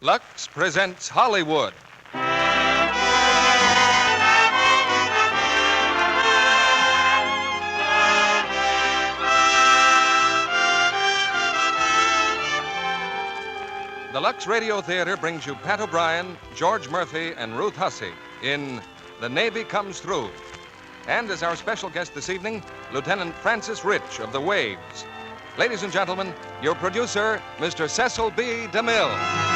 Lux presents Hollywood. The Lux Radio Theatre brings you Pat O'Brien, George Murphy, and Ruth Hussey in The Navy Comes Through. And as our special guest this evening, Lieutenant Francis Rich of the Waves. Ladies and gentlemen, your producer, Mr. Cecil B. DeMille.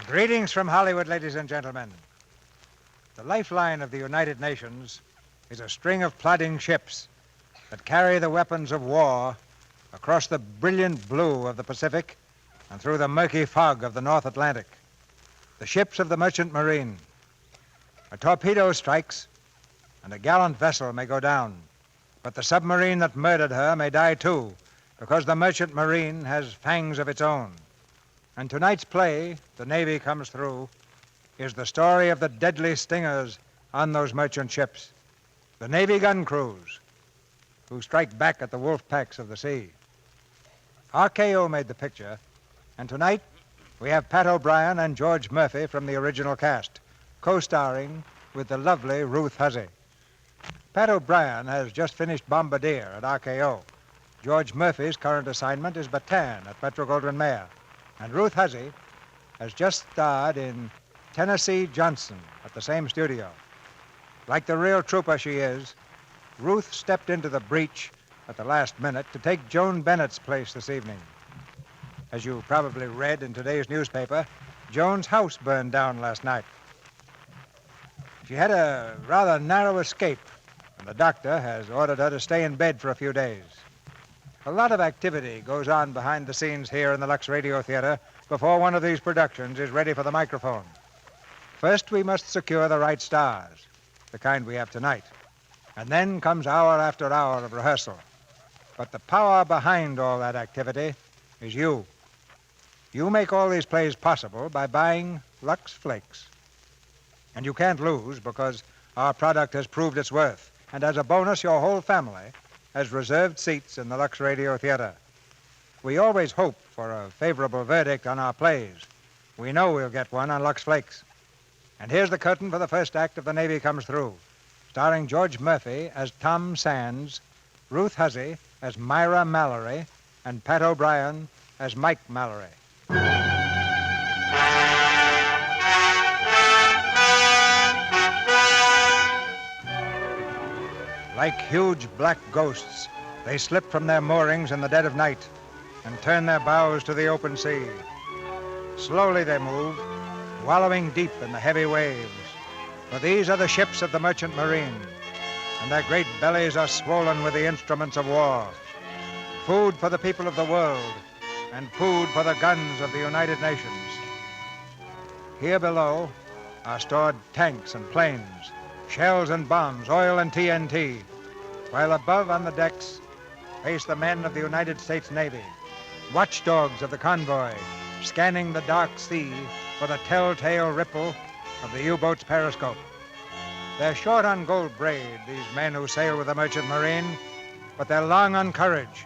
Greetings from Hollywood, ladies and gentlemen. The lifeline of the United Nations is a string of plodding ships that carry the weapons of war across the brilliant blue of the Pacific and through the murky fog of the North Atlantic. The ships of the merchant marine. A torpedo strikes, and a gallant vessel may go down, but the submarine that murdered her may die too, because the merchant marine has fangs of its own. And tonight's play, The Navy Comes Through, is the story of the deadly stingers on those merchant ships, the Navy gun crews, who strike back at the wolf packs of the sea. RKO made the picture, and tonight we have Pat O'Brien and George Murphy from the original cast, co-starring with the lovely Ruth Hussey. Pat O'Brien has just finished Bombardier at RKO. George Murphy's current assignment is Bataan at Metro-Goldwyn-Mayer. And Ruth Hussey has just starred in Tennessee Johnson at the same studio. Like the real trooper she is, Ruth stepped into the breach at the last minute to take Joan Bennett's place this evening. As you probably read in today's newspaper, Joan's house burned down last night. She had a rather narrow escape, and the doctor has ordered her to stay in bed for a few days. A lot of activity goes on behind the scenes here in the Lux Radio Theatre before one of these productions is ready for the microphone. First, we must secure the right stars, the kind we have tonight. And then comes hour after hour of rehearsal. But the power behind all that activity is you. You make all these plays possible by buying Lux Flakes. And you can't lose because our product has proved its worth. And as a bonus, your whole family has reserved seats in the Lux Radio Theatre. We always hope for a favorable verdict on our plays. We know we'll get one on Lux Flakes. And here's the curtain for the first act of The Navy Comes Through, starring George Murphy as Tom Sands, Ruth Hussey as Myra Mallory, and Pat O'Brien as Mike Mallory. Like huge black ghosts, they slip from their moorings in the dead of night and turn their bows to the open sea. Slowly they move, wallowing deep in the heavy waves. For these are the ships of the merchant marine, and their great bellies are swollen with the instruments of war. Food for the people of the world, and food for the guns of the United Nations. Here below are stored tanks and planes, shells and bombs, oil and TNT, while above on the decks pace the men of the United States Navy, watchdogs of the convoy, scanning the dark sea for the telltale ripple of the U-boat's periscope. They're short on gold braid, these men who sail with the merchant marine, but they're long on courage.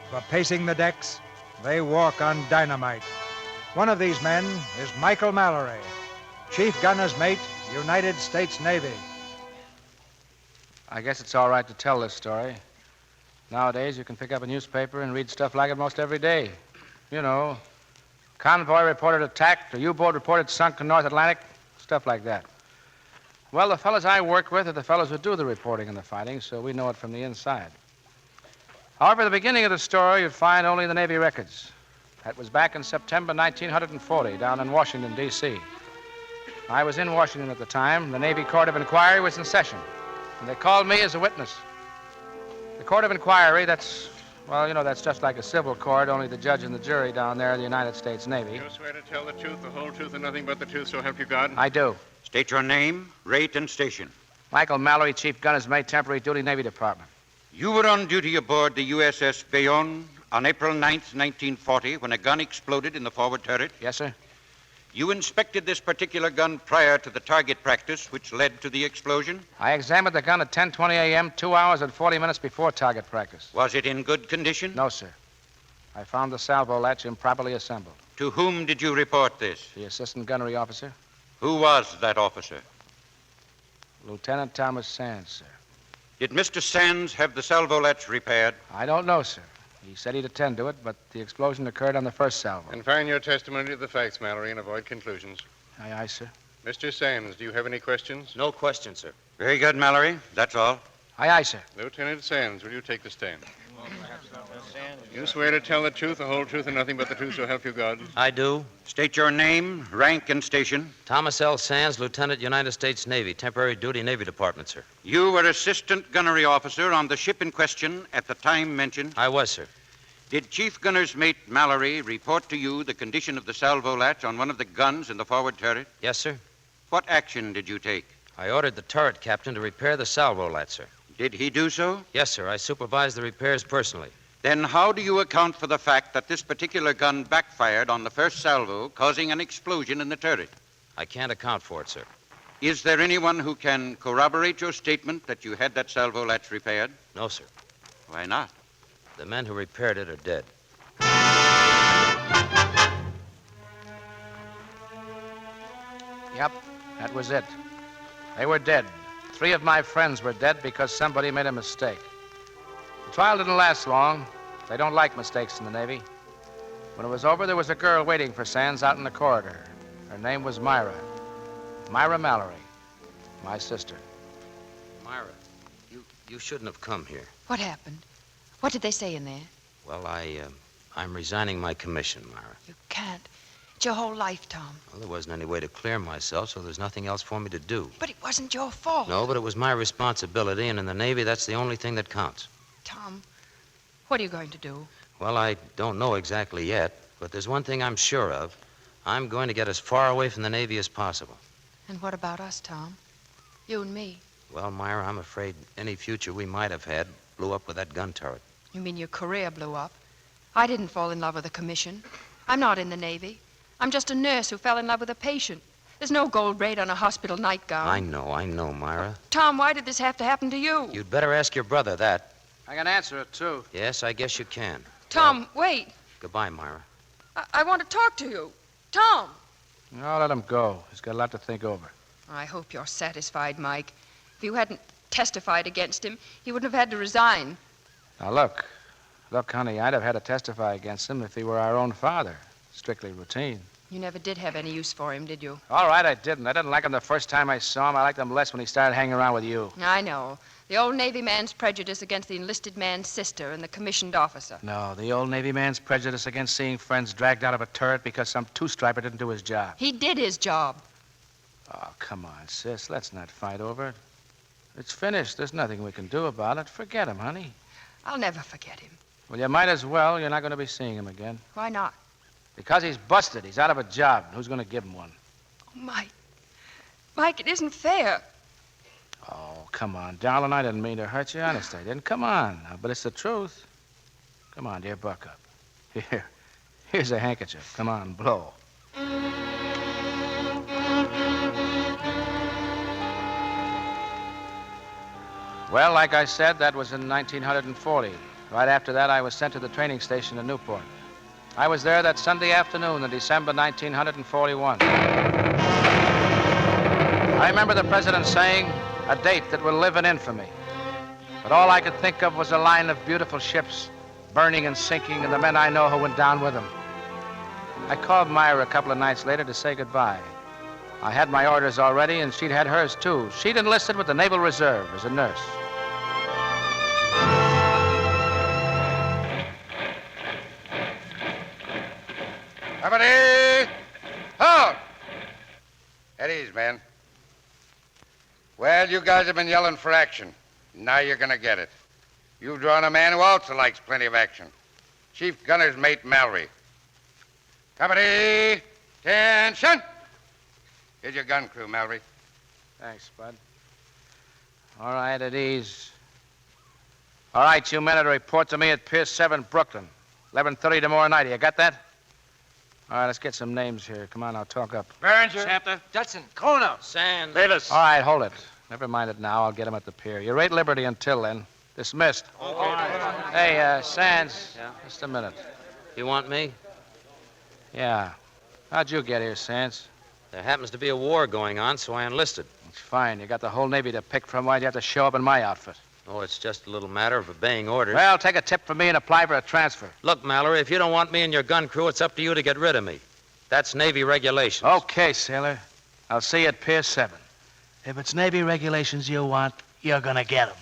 For pacing the decks, they walk on dynamite. One of these men is Michael Mallory, Chief Gunner's Mate, United States Navy. I guess it's all right to tell this story. Nowadays, you can pick up a newspaper and read stuff like it most every day. You know, convoy reported attacked, or U-boat reported sunk in North Atlantic, stuff like that. Well, the fellows I work with are the fellows who do the reporting and the fighting, so we know it from the inside. However, the beginning of the story you'd find only in the Navy records. That was back in September 1940, down in Washington, D.C. I was in Washington at the time. The Navy Court of Inquiry was in session, and they called me as a witness. The Court of Inquiry, that's just like a civil court, only the judge and the jury down there in the United States Navy. You swear to tell the truth, the whole truth, and nothing but the truth, so help you God? I do. State your name, rate, and station. Michael Mallory, Chief Gunner's Mate, Temporary Duty, Navy Department. You were on duty aboard the USS Bayonne on April 9th, 1940, when a gun exploded in the forward turret? Yes, sir. You inspected this particular gun prior to the target practice, which led to the explosion? I examined the gun at 10:20 a.m., 2 hours and 40 minutes before target practice. Was it in good condition? No, sir. I found the salvo latch improperly assembled. To whom did you report this? The assistant gunnery officer, Who was that officer? Lieutenant Thomas Sands, sir. Did Mr. Sands have the salvo latch repaired? I don't know, sir. He said he'd attend to it, but the explosion occurred on the first salvo. Confine your testimony to the facts, Mallory, and avoid conclusions. Aye, aye, sir. Mr. Sands, do you have any questions? No question, sir. Very good, Mallory. That's all. Aye, aye, sir. Lieutenant Sands, will you take the stand? You swear to tell the truth, the whole truth, and nothing but the truth, so help you God? I do. State your name, rank, and station. Thomas L. Sands, Lieutenant, United States Navy, temporary duty, Navy Department, sir. You were assistant gunnery officer on the ship in question at the time mentioned. I was, sir. Did Chief Gunner's Mate Mallory report to you the condition of the salvo latch on one of the guns in the forward turret? Yes, sir. What action did you take? I ordered the turret captain to repair the salvo latch, sir. Did he do so? Yes, sir. I supervised the repairs personally. Then how do you account for the fact that this particular gun backfired on the first salvo, causing an explosion in the turret? I can't account for it, sir. Is there anyone who can corroborate your statement that you had that salvo latch repaired? No, sir. Why not? The men who repaired it are dead. Yep, that was it. They were dead. 3 of my friends were dead because somebody made a mistake. The trial didn't last long. They don't like mistakes in the Navy. When it was over, there was a girl waiting for Sands out in the corridor. Her name was Myra. Myra Mallory, my sister. Myra, you shouldn't have come here. What happened? What did they say in there? Well, I'm resigning my commission, Myra. You can't. It's your whole life, Tom. Well, there wasn't any way to clear myself, so there's nothing else for me to do. But it wasn't your fault. No, but it was my responsibility, and in the Navy, that's the only thing that counts. Tom, what are you going to do? Well, I don't know exactly yet, but there's one thing I'm sure of. I'm going to get as far away from the Navy as possible. And what about us, Tom? You and me. Well, Myra, I'm afraid any future we might have had blew up with that gun turret. You mean your career blew up? I didn't fall in love with a commission. I'm not in the Navy. I'm just a nurse who fell in love with a patient. There's no gold braid on a hospital nightgown. I know, Myra. Tom, why did this have to happen to you? You'd better ask your brother that. I can answer it, too. Yes, I guess you can. Tom, wait. Goodbye, Myra. I want to talk to you. Tom! No, let him go. He's got a lot to think over. I hope you're satisfied, Mike. If you hadn't testified against him, he wouldn't have had to resign. Now, look, honey, I'd have had to testify against him if he were our own father. Strictly routine. You never did have any use for him, did you? All right, I didn't. I didn't like him the first time I saw him. I liked him less when he started hanging around with you. I know. The old Navy man's prejudice against the enlisted man's sister and the commissioned officer. No, the old Navy man's prejudice against seeing friends dragged out of a turret because some two-striper didn't do his job. He did his job. Oh, come on, sis. Let's not fight over it. It's finished. There's nothing we can do about it. Forget him, honey. I'll never forget him. Well, you might as well. You're not going to be seeing him again. Why not? Because he's busted. He's out of a job. Who's going to give him one? Oh, Mike. Mike, it isn't fair. Oh, come on, darling. I didn't mean to hurt you. Honest, I didn't. Come on. But it's the truth. Come on, dear, buck up. Here's a handkerchief. Come on, blow. Well, like I said, that was in 1940. Right after that, I was sent to the training station in Newport. I was there that Sunday afternoon in December 1941. I remember the president saying, a date that will live in infamy. But all I could think of was a line of beautiful ships burning and sinking and the men I know who went down with them. I called Myra a couple of nights later to say goodbye. I had my orders already, and she'd had hers, too. She'd enlisted with the Naval Reserve as a nurse. Company! Hold! At ease, man. Well, you guys have been yelling for action. Now you're gonna get it. You've drawn a man who also likes plenty of action. Chief Gunner's Mate Mallory. Company! Attention! Here's your gun crew, Mallory. Thanks, Bud. All right, at ease. All right, you men are to report to me at Pier 7, Brooklyn. 11:30 tomorrow night. You got that? All right, let's get some names here. Come on, now, talk up. Berenger. Chapter. Judson. Kono. Sands. Davis. All right, hold it. Never mind it now. I'll get him at the pier. You're at liberty until then. Dismissed. Hey, Sands. Yeah? Just a minute. You want me? Yeah. How'd you get here, Sands? There happens to be a war going on, so I enlisted. It's fine. You got the whole Navy to pick from. Why'd you have to show up in my outfit? Oh, it's just a little matter of obeying orders. Well, take a tip from me and apply for a transfer. Look, Mallory, if you don't want me and your gun crew, it's up to you to get rid of me. That's Navy regulations. Okay, sailor. I'll see you at Pier 7. If it's Navy regulations you want, you're gonna get them.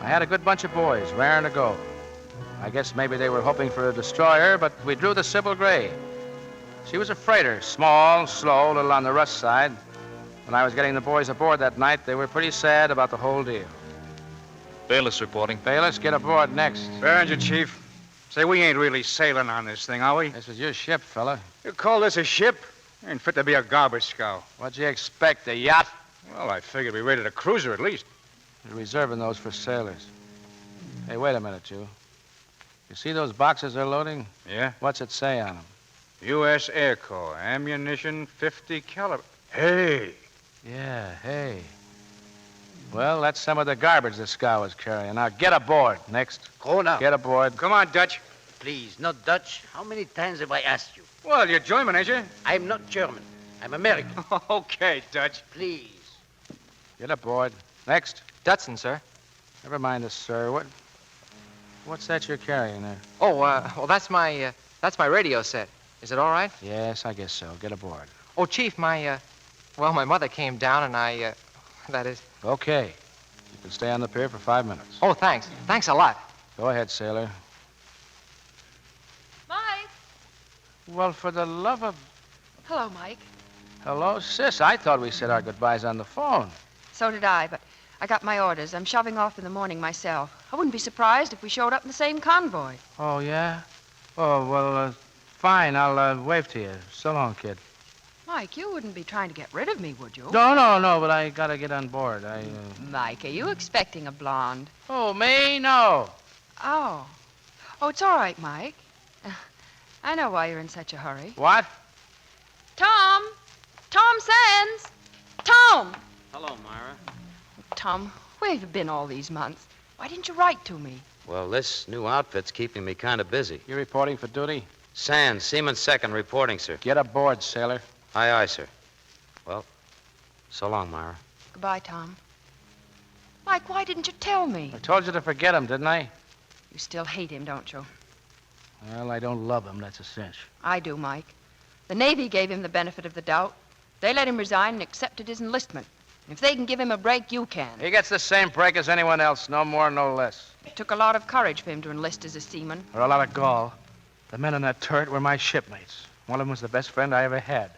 I had a good bunch of boys, raring to go. I guess maybe they were hoping for a destroyer, but we drew the Sybil Gray. She was a freighter, small, slow, a little on the rough side. When I was getting the boys aboard that night, they were pretty sad about the whole deal. Bayless reporting. Bayless, get aboard next. Berenger, Chief. Say, we ain't really sailing on this thing, are we? This is your ship, fella. You call this a ship? Ain't fit to be a garbage scow. What'd you expect, a yacht? Well, I figured we rated a cruiser at least. You're reserving those for sailors. Hey, wait a minute, you. You see those boxes they're loading? Yeah? What's it say on them? U.S. Air Corps, ammunition 50 caliber. Hey! Yeah, hey. Well, that's some of the garbage the scow is carrying. Now, get aboard. Next. Go now. Get aboard. Come on, Dutch. Please, not Dutch. How many times have I asked you? Well, you're German, ain't you? I'm not German. I'm American. Okay, Dutch. Please. Get aboard. Next. Judson, sir. Never mind this, sir. What's that you're carrying there? Oh, well, that's my radio set. Is it all right? Yes, I guess so. Get aboard. Oh, Chief, my mother came down and that is... Okay. You can stay on the pier for 5 minutes. Oh, thanks. Thanks a lot. Go ahead, sailor. Mike. Well, for the love of... Hello, Mike. Hello, sis. I thought we said our goodbyes on the phone. So did I, but I got my orders. I'm shoving off in the morning myself. I wouldn't be surprised if we showed up in the same convoy. Oh, yeah? Oh, well, fine. I'll wave to you. So long, kid. Mike, you wouldn't be trying to get rid of me, would you? No, but I gotta get on board. Mike, are you expecting a blonde? Oh, me? No. Oh. Oh, it's all right, Mike. I know why you're in such a hurry. What? Tom! Tom Sands! Tom! Hello, Myra. Tom, where have you been all these months? Why didn't you write to me? Well, this new outfit's keeping me kind of busy. You reporting for duty? Sands, Seaman Second, reporting, sir. Get aboard, sailor. Aye, aye, sir. Well, so long, Myra. Goodbye, Tom. Mike, why didn't you tell me? I told you to forget him, didn't I? You still hate him, don't you? Well, I don't love him, that's a cinch. I do, Mike. The Navy gave him the benefit of the doubt. They let him resign and accepted his enlistment. If they can give him a break, you can. He gets the same break as anyone else, no more, no less. It took a lot of courage for him to enlist as a seaman. Or a lot of gall. The men on that turret were my shipmates. One of them was the best friend I ever had.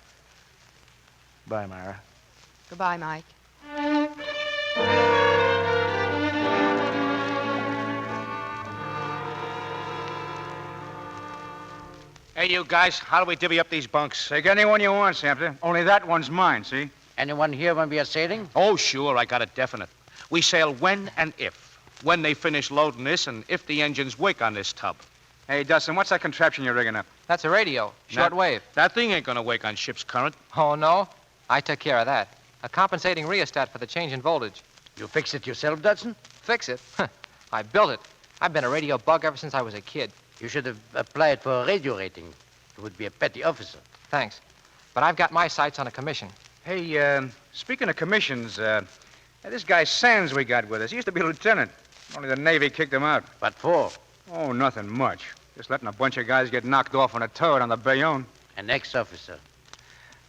Bye, Myra. Goodbye, Mike. Hey, you guys, how do we divvy up these bunks? Take any one you want, Samter. Only that one's mine, see? Anyone here when we are sailing? Oh, sure, I got it definite. We sail when and if. When they finish loading this and if the engines work on this tub. Hey, Dustin, what's that contraption you're rigging up? That's a radio. Short wave. That thing ain't gonna work on ship's current. Oh, no? I took care of that. A compensating rheostat for the change in voltage. You fix it yourself, Dudson? Fix it? I built it. I've been a radio bug ever since I was a kid. You should have applied for a radio rating. You would be a petty officer. Thanks. But I've got my sights on a commission. Hey, speaking of commissions, this guy Sands we got with us, he used to be a lieutenant. Only the Navy kicked him out. What for? Oh, nothing much. Just letting a bunch of guys get knocked off on a turret on the Bayonne. An ex-officer.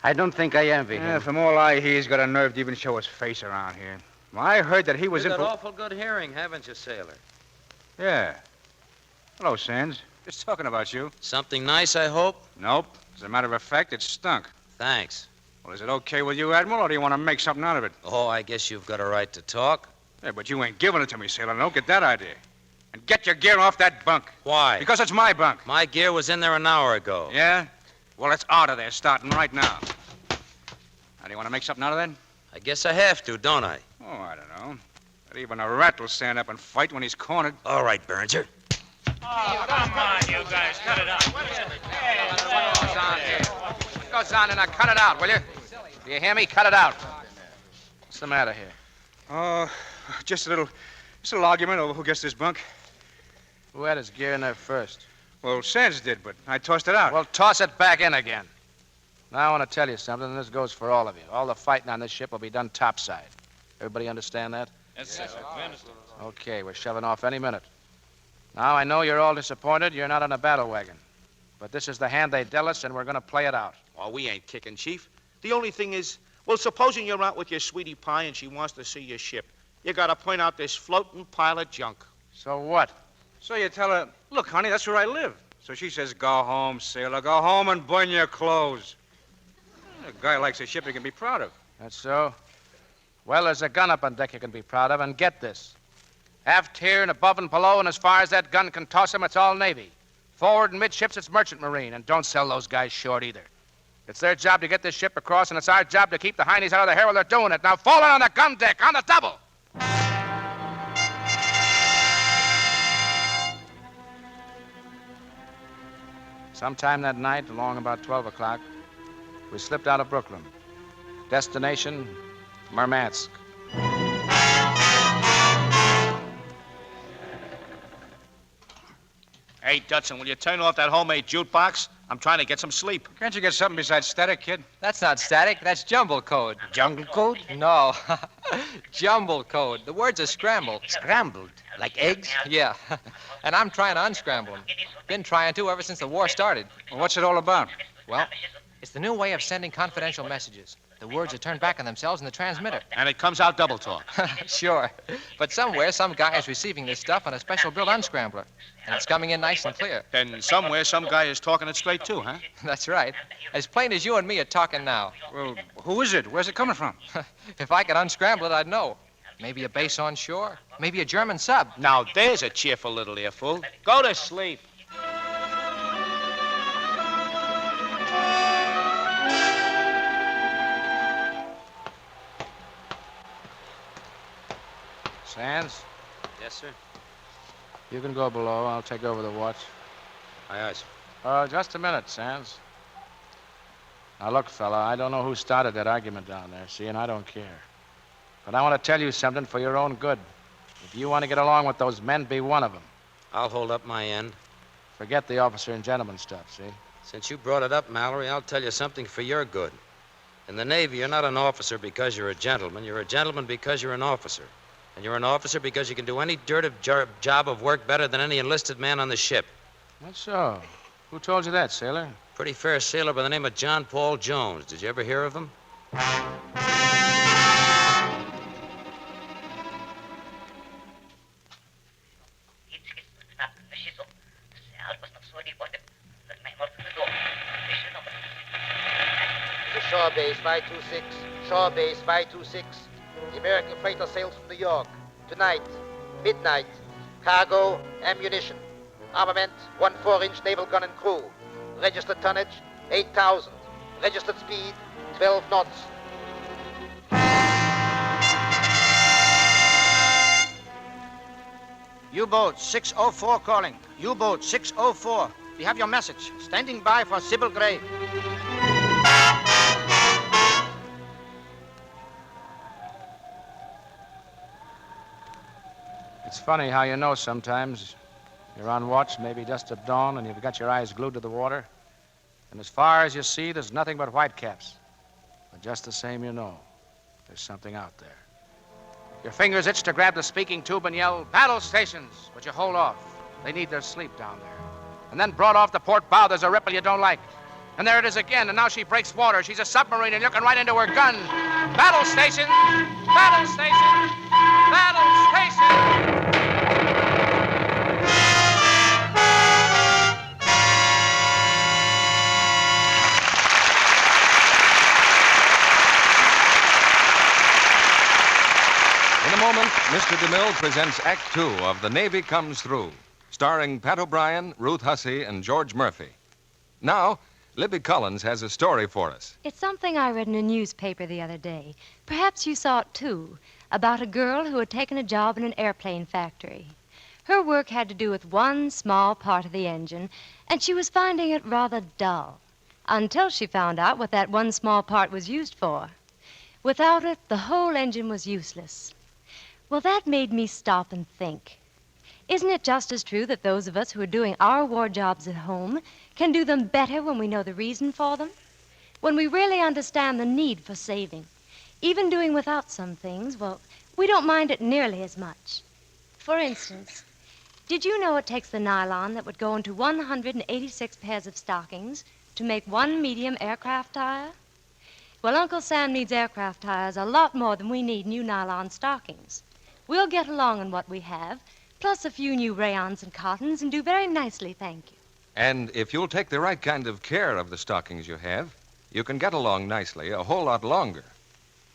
I don't think I envy him. From all I hear, he's got a nerve to even show his face around here. Well, I heard that he was You've in... got awful good hearing, haven't you, sailor? Yeah. Hello, Sands. Just talking about you. Something nice, I hope? Nope. As a matter of fact, it stunk. Thanks. Well, is it okay with you, Admiral, or do you want to make something out of it? Oh, I guess you've got a right to talk. Yeah, but you ain't giving it to me, sailor. Don't get that idea. And get your gear off that bunk. Why? Because it's my bunk. My gear was in there an hour ago. Yeah? Well, it's out of there starting right now. Now, do you want to make something out of that? I guess I have to, don't I? Oh, I don't know. Not even a rat will stand up and fight when he's cornered. All right, Berger. Oh, come on, you guys. Cut it out. What goes on here? What goes on in there? Cut it out, will you? Do you hear me? Cut it out. What's the matter here? Oh, just a little argument over who gets this bunk. Who had his gear in there first? Well, Sands did, but I tossed it out. Well, toss it back in again. Now, I want to tell you something, and this goes for all of you. All the fighting on this ship will be done topside. Everybody understand that? Yes, sir. We understand. Okay, we're shoving off any minute. Now, I know you're all disappointed you're not on a battle wagon. But this is the hand they dealt us, and we're going to play it out. Oh, we ain't kicking, Chief. The only thing is, well, supposing you're out with your sweetie pie and she wants to see your ship. You got to point out this floating pile of junk. So what? So you tell her, look, honey, that's where I live. So she says, go home, sailor. Go home and burn your clothes. A guy likes a ship he can be proud of. That's so? Well, there's a gun up on deck you can be proud of, and get this. Aft here and above and below, and as far as that gun can toss him, it's all Navy. Forward and midships, it's merchant marine, and don't sell those guys short either. It's their job to get this ship across, and it's our job to keep the heinies out of the hair while they're doing it. Now, fall in on the gun deck, on the double! Sometime that night, along about 12 o'clock, we slipped out of Brooklyn. Destination, Murmansk. Hey, Dutson, will you turn off that homemade jukebox? I'm trying to get some sleep. Can't you get something besides static, kid? That's not static. That's jumble code. Jungle code? No. Jumble code. The words are scrambled. Scrambled? Like eggs? Yeah. And I'm trying to unscramble them. Been trying to ever since the war started. Well, what's it all about? Well, it's the new way of sending confidential messages. The words are turned back on themselves in the transmitter. And it comes out double talk. Sure. But somewhere, some guy is receiving this stuff on a special built unscrambler. And it's coming in nice and clear. Then somewhere, some guy is talking it straight, too, huh? That's right. As plain as you and me are talking now. Well, who is it? Where's it coming from? If I could unscramble it, I'd know. Maybe a base on shore. Maybe a German sub. Now, there's a cheerful little earful. Go to sleep. Sands, Yes, sir. you can go below. I'll take over the watch. Aye, sir. Just a minute, Sands. Now, look, fella, I don't know who started that argument down there, see, and I don't care. But I want to tell you something for your own good. If you want to get along with those men, be one of them. I'll hold up my end. Forget the officer and gentleman stuff, see? Since you brought it up, Mallory, I'll tell you something for your good. In the Navy, you're not an officer because you're a gentleman. You're a gentleman because you're an officer. And you're an officer because you can do any dirty job of work better than any enlisted man on the ship. That's so. Who told you that, sailor? Pretty fair sailor by the name of John Paul Jones. Did you ever hear of him? Shore base 526. Shore base 526. The American freighter sails from New York. Tonight, midnight. Cargo, ammunition. Armament, 1 4-inch naval gun and crew. Registered tonnage, 8,000. Registered speed, 12 knots. U-boat 604 calling. U-boat 604. We have your message. Standing by for Sybil Gray. It's funny how you know sometimes. You're on watch, maybe just at dawn, and you've got your eyes glued to the water. And as far as you see, there's nothing but whitecaps. But just the same, you know, there's something out there. Your fingers itch to grab the speaking tube and yell, "Battle stations!" But you hold off. They need their sleep down there. And then broad off the port bow, there's a ripple you don't like. And there it is again, and now she breaks water. She's a submarine and looking right into her gun. Battle station! Battle station! Battle station! In a moment, Mr. DeMille presents Act Two of The Navy Comes Through, starring Pat O'Brien, Ruth Hussey, and George Murphy. Now, Libby Collins has a story for us. It's something I read in a newspaper the other day. Perhaps you saw it, too. about a girl who had taken a job in an airplane factory. Her work had to do with one small part of the engine, and she was finding it rather dull, until she found out what that one small part was used for. Without it, the whole engine was useless. Well, that made me stop and think. Isn't it just as true that those of us who are doing our war jobs at home can do them better when we know the reason for them? When we really understand the need for saving. Even doing without some things, well, we don't mind it nearly as much. For instance, did you know it takes the nylon that would go into 186 pairs of stockings to make one medium aircraft tire? Well, Uncle Sam needs aircraft tires a lot more than we need new nylon stockings. We'll get along on what we have, plus a few new rayons and cottons, and do very nicely, thank you. And if you'll take the right kind of care of the stockings you have, you can get along nicely a whole lot longer.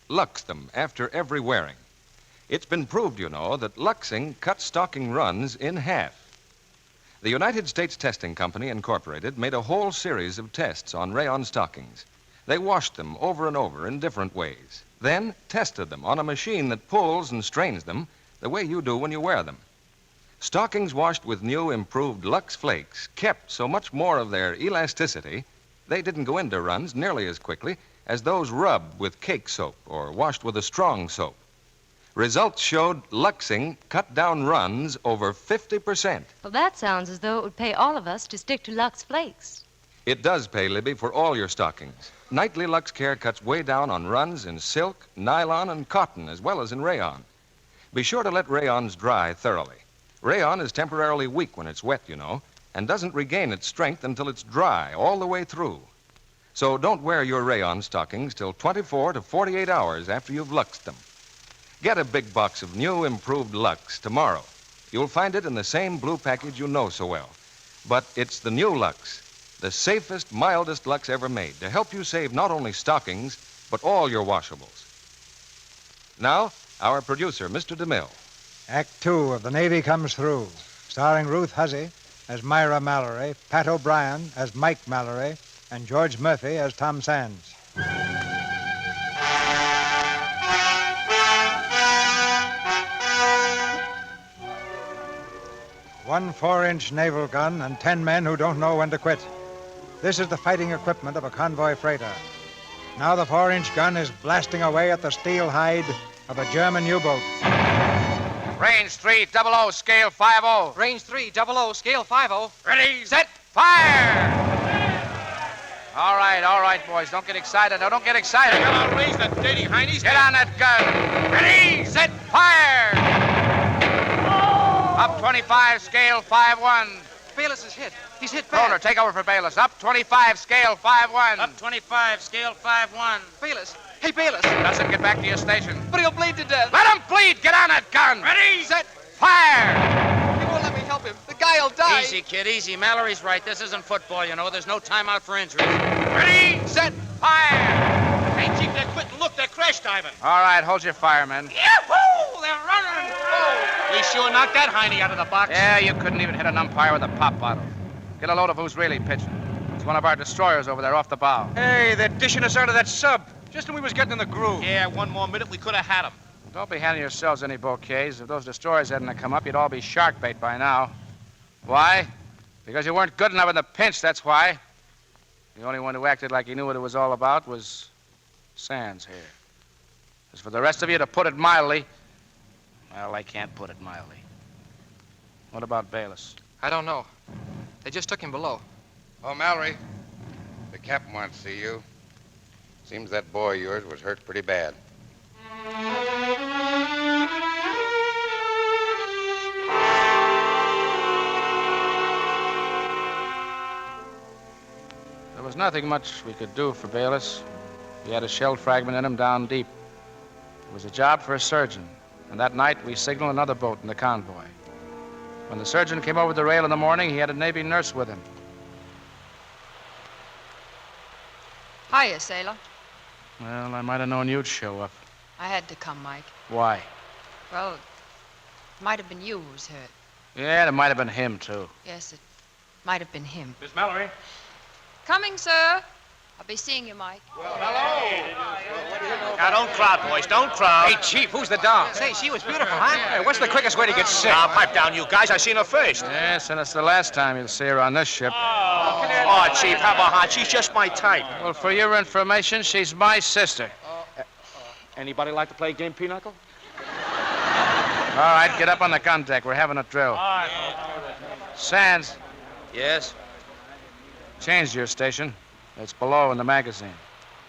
Lux them after every wearing. It's been proved, you know, that luxing cuts stocking runs in half. The United States Testing Company, Incorporated, made a whole series of tests on rayon stockings. They washed them over and over in different ways, then tested them on a machine that pulls and strains them the way you do when you wear them. Stockings washed with new improved Lux Flakes kept so much more of their elasticity, they didn't go into runs nearly as quickly as those rubbed with cake soap or washed with a strong soap. Results showed luxing cut down runs over 50%. Well, that sounds as though it would pay all of us to stick to Lux Flakes. It does pay, Libby, for all your stockings. Nightly Lux Care cuts way down on runs in silk, nylon, and cotton, as well as in rayon. Be sure to let rayons dry thoroughly. Rayon is temporarily weak when it's wet, you know, and doesn't regain its strength until it's dry all the way through. So don't wear your rayon stockings till 24 to 48 hours after you've luxed them. Get a big box of new improved Lux tomorrow. You'll find it in the same blue package you know so well. But it's the new Lux, the safest, mildest Lux ever made, to help you save not only stockings, but all your washables. Now, our producer, Mr. DeMille. Act 2 of The Navy Comes Through, starring Ruth Hussey as Myra Mallory, Pat O'Brien as Mike Mallory, and George Murphy as Tom Sands. One 4-inch naval gun and 10 men who don't know when to quit. This is the fighting equipment of a convoy freighter. Now the 4-inch gun is blasting away at the steel hide of a German U-boat. Range 300, scale 50. Range 300, scale 50. Ready, set, fire! All right, boys. Don't get excited. No, don't get excited. Come on, raise that dirty heinies. Get on that gun. Ready, set, fire! Up 25, scale 51. Bayless is hit. He's hit Roller, bad. take over for Bayless. Up 25, scale 51. Up 25, scale 51. Bayless. Hey, Bayless. Doesn't get back to your station. But he'll bleed to death. Let him bleed. Get on that gun. Ready, set, fire! He won't let me help him. The guy'll die. Easy, kid, easy. Mallory's right. This isn't football, you know. There's no timeout for injuries. Ready, set, fire! Hey, Chief, they're quitting. Look, they're crash diving. All right, hold your fire, men. Yahoo! They're running. Oh, we sure knocked that heiny out of the box. Yeah, you couldn't even hit an umpire with a pop bottle. Get a load of who's really pitching. It's one of our destroyers over there off the bow. Hey, they're dishing us out of that sub. Just when we was getting in the groove. Yeah, one more minute, we could have had them. Don't be handing yourselves any bouquets. If those destroyers hadn't come up, you'd all be shark bait by now. Why? Because you weren't good enough in the pinch, that's why. The only one who acted like he knew what it was all about was Sands here. As for the rest of you, to put it mildly, well, I can't put it mildly. What about Bayless? I don't know. They just took him below. Oh, Mallory, the captain wants to see you. Seems that boy of yours was hurt pretty bad. There was nothing much we could do for Bayless. He had a shell fragment in him down deep. It was a job for a surgeon, and that night we signaled another boat in the convoy. When the surgeon came over the rail in the morning, he had a Navy nurse with him. Hiya, sailor. Well, I might have known you'd show up. I had to come, Mike. Why? Well, it might have been you who was hurt. Yeah, it might have been him, too. Yes, it might have been him. Miss Mallory. Coming, sir. I'll be seeing you, Mike. Now, don't crowd, boys. Don't crowd. Hey, Chief, who's the doll? Say, she was beautiful, huh? Hey, what's the quickest way to get sick? Now, pipe down, you guys. I seen her first. Yes, and it's the last time you'll see her on this ship. Oh, Chief, how about her? She's just my type. Well, for your information, she's my sister. Anybody like to play game pinochle? All right, get up on the gun deck. We're having a drill. Sands, Yes? change your station. It's below in the magazine.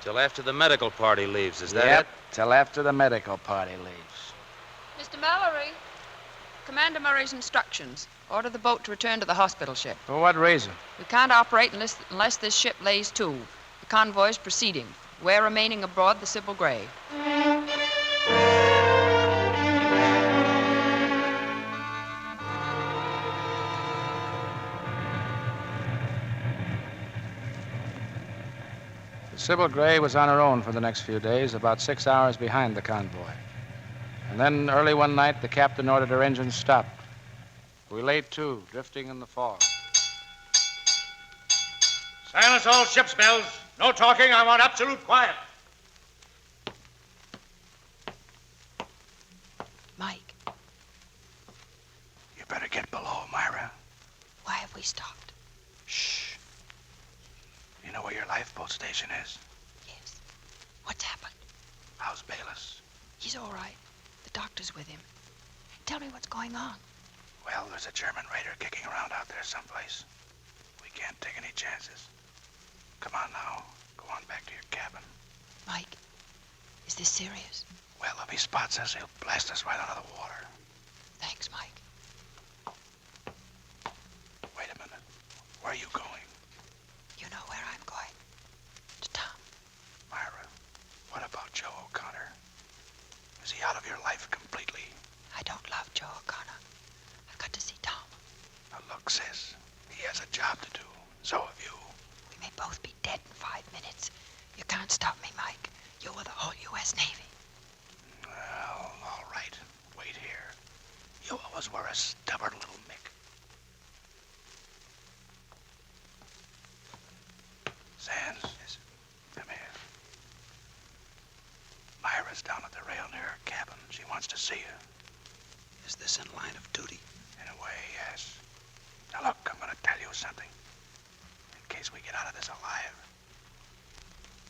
Till after the medical party leaves, is that Yep, it? till after the medical party leaves. Mr. Mallory, Commander Murray's instructions. Order the boat to return to the hospital ship. For what reason? We can't operate unless this ship lays to. The convoy's proceeding. We're remaining aboard the Sybil Gray. The Sybil Gray was on her own for the next few days, about 6 hours behind the convoy. And then early one night, the captain ordered her engines stopped. We lay to, drifting in the fog. Silence all ship's bells. No talking. I want absolute quiet. Mike, You better get below, Myra. why have we stopped? Shh. You know where your lifeboat station is? Yes. What's happened? How's Bayless? He's all right. The doctor's with him. Tell me what's going on. Well, there's a German raider kicking around out there someplace. We can't take any chances. Come on now. Go on back to your cabin. Mike, is this serious? Well, if he spots us, he'll blast us right out of the water. Thanks, Mike. Wait a minute. Where are you going? You know where I'm going. To Tom. Myra, what about Joe O'Connor? Is he out of your life completely? I don't love Joe O'Connor. I've got to see Tom. Now look, sis, he has a job to do. So have you. We may both be dead in 5 minutes. You can't stop me, Mike. You're the whole U.S. Navy. Well, all right. Wait here. You always were a stubborn little mick. Sands? Yes. Come here. Myra's down at the rail near her cabin. She wants to see you. Is this in line of duty? In a way, yes. Now look, I'm going to tell you something. In case we get out of this alive.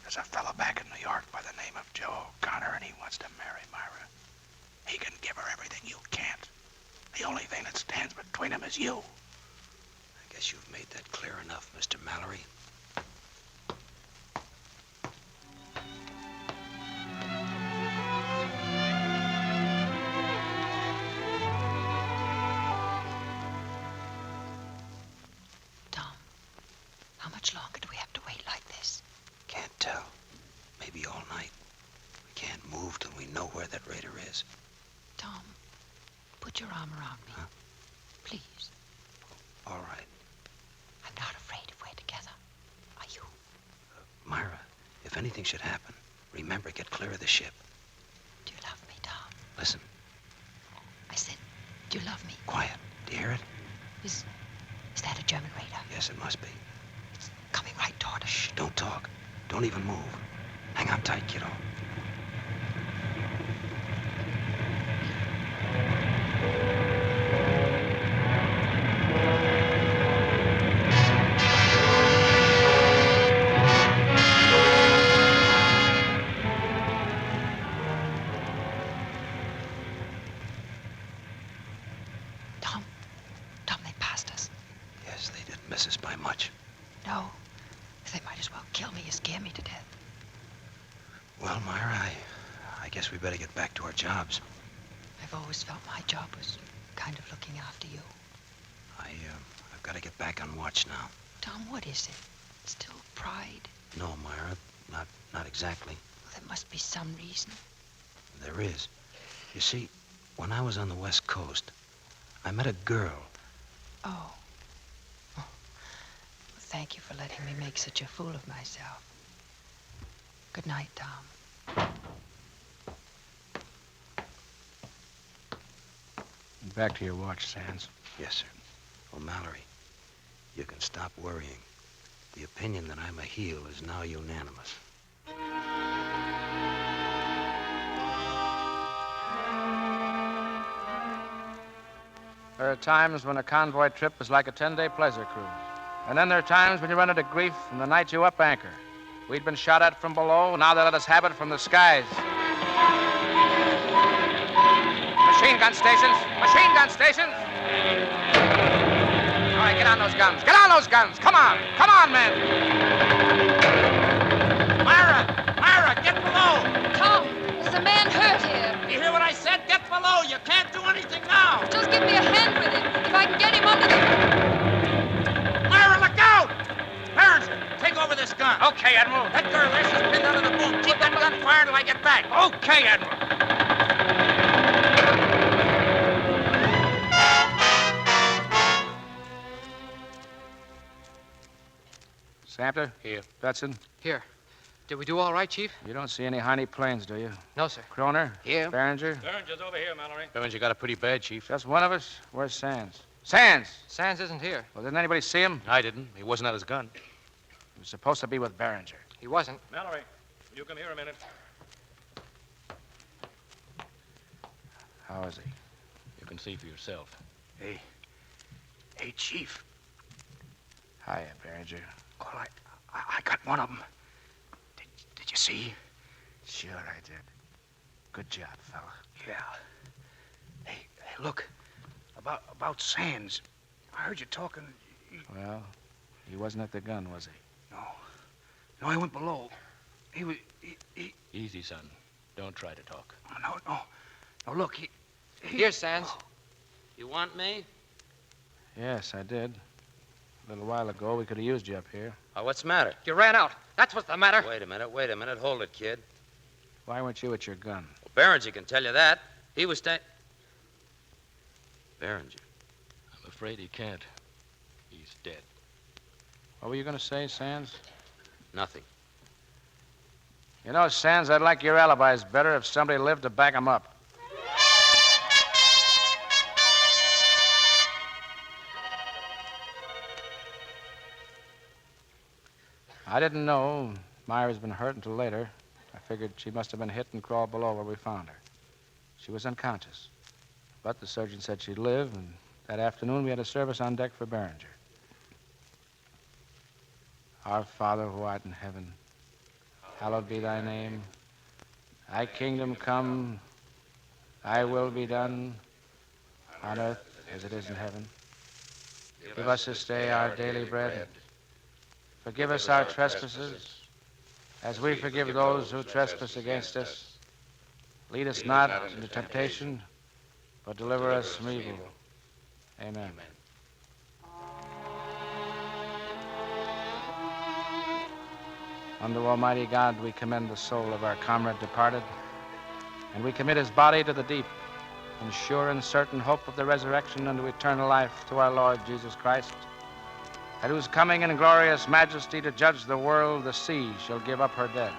There's a fellow back in New York by the name of Joe O'Connor, and he wants to marry Myra. He can give her everything you can't. The only thing that stands between them is you. I guess you've made that clear enough, Mr. Mallory. Tom, how much longer do we have to wait like this? Can't tell. Maybe all night. We can't move till we know where that raider is. Tom, put your arm around me. Huh? Please. All right. I'm not afraid if we're together. Are you? Myra, if anything should happen, remember, get clear of the ship. Do you love me, Tom? Listen, I said, do you love me? quiet. Do you hear it? Is that a German raider? Yes, it must be. Coming right toward us. Shh, don't talk. Don't even move. Hang on tight, kiddo. Tom, they passed us. Yes, they didn't miss us by much. No. They might as well kill me or scare me to death. Well, Myra, I guess we better get back to our jobs. I've always felt my job was kind of looking after you. I've got to get back on watch now. Tom, what is it? Still pride? No, Myra, not exactly. Well, there must be some reason. There is. You see, when I was on the West Coast, I met a girl. Oh. Well, thank you for letting me make such a fool of myself. Good night, Tom. Back to your watch, Sands. Yes, sir. Oh, Mallory, you can stop worrying. The opinion that I'm a heel is now unanimous. There are times when a convoy trip is like a 10-day pleasure cruise. And then there are times when you run into grief from the night you up anchor. We'd been shot at from below, now they let us have it from the skies. Machine gun stations! Machine gun stations! All right, get on those guns. Get on those guns! Come on! Come on, men! Myra! Myra, get below! Tom, there's a man hurt here. You hear what I said? Get below! You can't do anything now! Just give me a hand with him. If I can get him under the... Myra, look out! Berenger, take over this gun. Okay, Admiral. That girl there, she's pinned under the boom. Keep that gun fired till I get back. Okay, Admiral. Sampler? Here. Betson? Here. Did we do all right, Chief? You don't see any Heine planes, do you? No, sir. Kroner? Here. Berenger? Berenger's over here, Mallory. Berenger got it pretty bad, Chief. Just one of us? Where's Sands? Sands! Sands isn't here. Well, didn't anybody see him? I didn't. He wasn't at his gun. He was supposed to be with Berenger. He wasn't. Mallory, you come here a minute. How is he? You can see for yourself. Hey, Chief. Hiya, Berenger. Well, I got one of them. Did you see? Sure I did. Good job, fella. Yeah. Hey, look. About Sands. I heard you talking. Well, he wasn't at the gun, was he? No, he went below. He was... He... Easy, son. Don't try to talk. No, look, he... Here, Sands. You want me? Yes, I did. A little while ago, we could have used you up here. Oh, what's the matter? You ran out. That's what's the matter. Wait a minute. Hold it, kid. Why weren't you at your gun? Well, Berenger can tell you that. He was Berenger. I'm afraid he can't. He's dead. What were you going to say, Sands? Nothing. You know, Sands, I'd like your alibis better if somebody lived to back 'em up. I didn't know Myra's been hurt until later. I figured she must have been hit and crawled below where we found her. She was unconscious. But the surgeon said she'd live, and that afternoon we had a service on deck for Berenger. Our Father who art in heaven, hallowed be thy name. Thy kingdom come, thy will be done, on earth as it is in heaven. Give us this day our daily bread. Forgive us our trespasses, as we forgive those who trespass against us. Lead us not into temptation, but deliver us from evil. Amen. Unto Almighty God we commend the soul of our comrade departed, and we commit his body to the deep, in sure and certain hope of the resurrection unto eternal life to our Lord Jesus Christ, at whose coming in glorious majesty to judge the world, the sea shall give up her dead.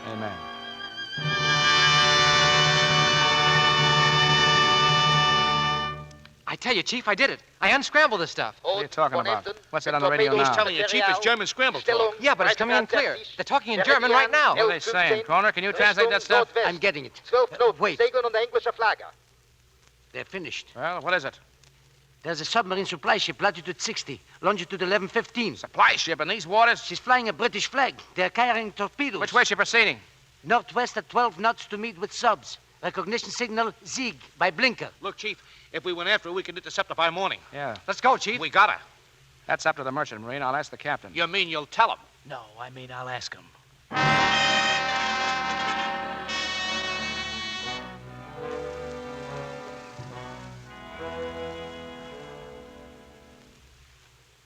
Amen. I tell you, Chief, I did it. I unscrambled the stuff. What are you talking about? What's it on the radio now? He's telling you, Chief, it's German scramble talk. Yeah, but it's coming in clear. They're talking in German right now. What are they saying? Kroner, can you translate that stuff? I'm getting it. 12 knots, segeln on the English Flagge. They're finished. Well, what is it? There's a submarine supply ship, latitude 60, longitude 1115. Supply ship in these waters? She's flying a British flag. They're carrying torpedoes. Which way is she proceeding? Northwest at 12 knots to meet with subs. Recognition signal, Zieg, by blinker. Look, Chief, if we went after her, we could intercept her by morning. Yeah. Let's go, Chief. We got her. That's up to the merchant marine. I'll ask the captain. You mean you'll tell him? No, I mean I'll ask him.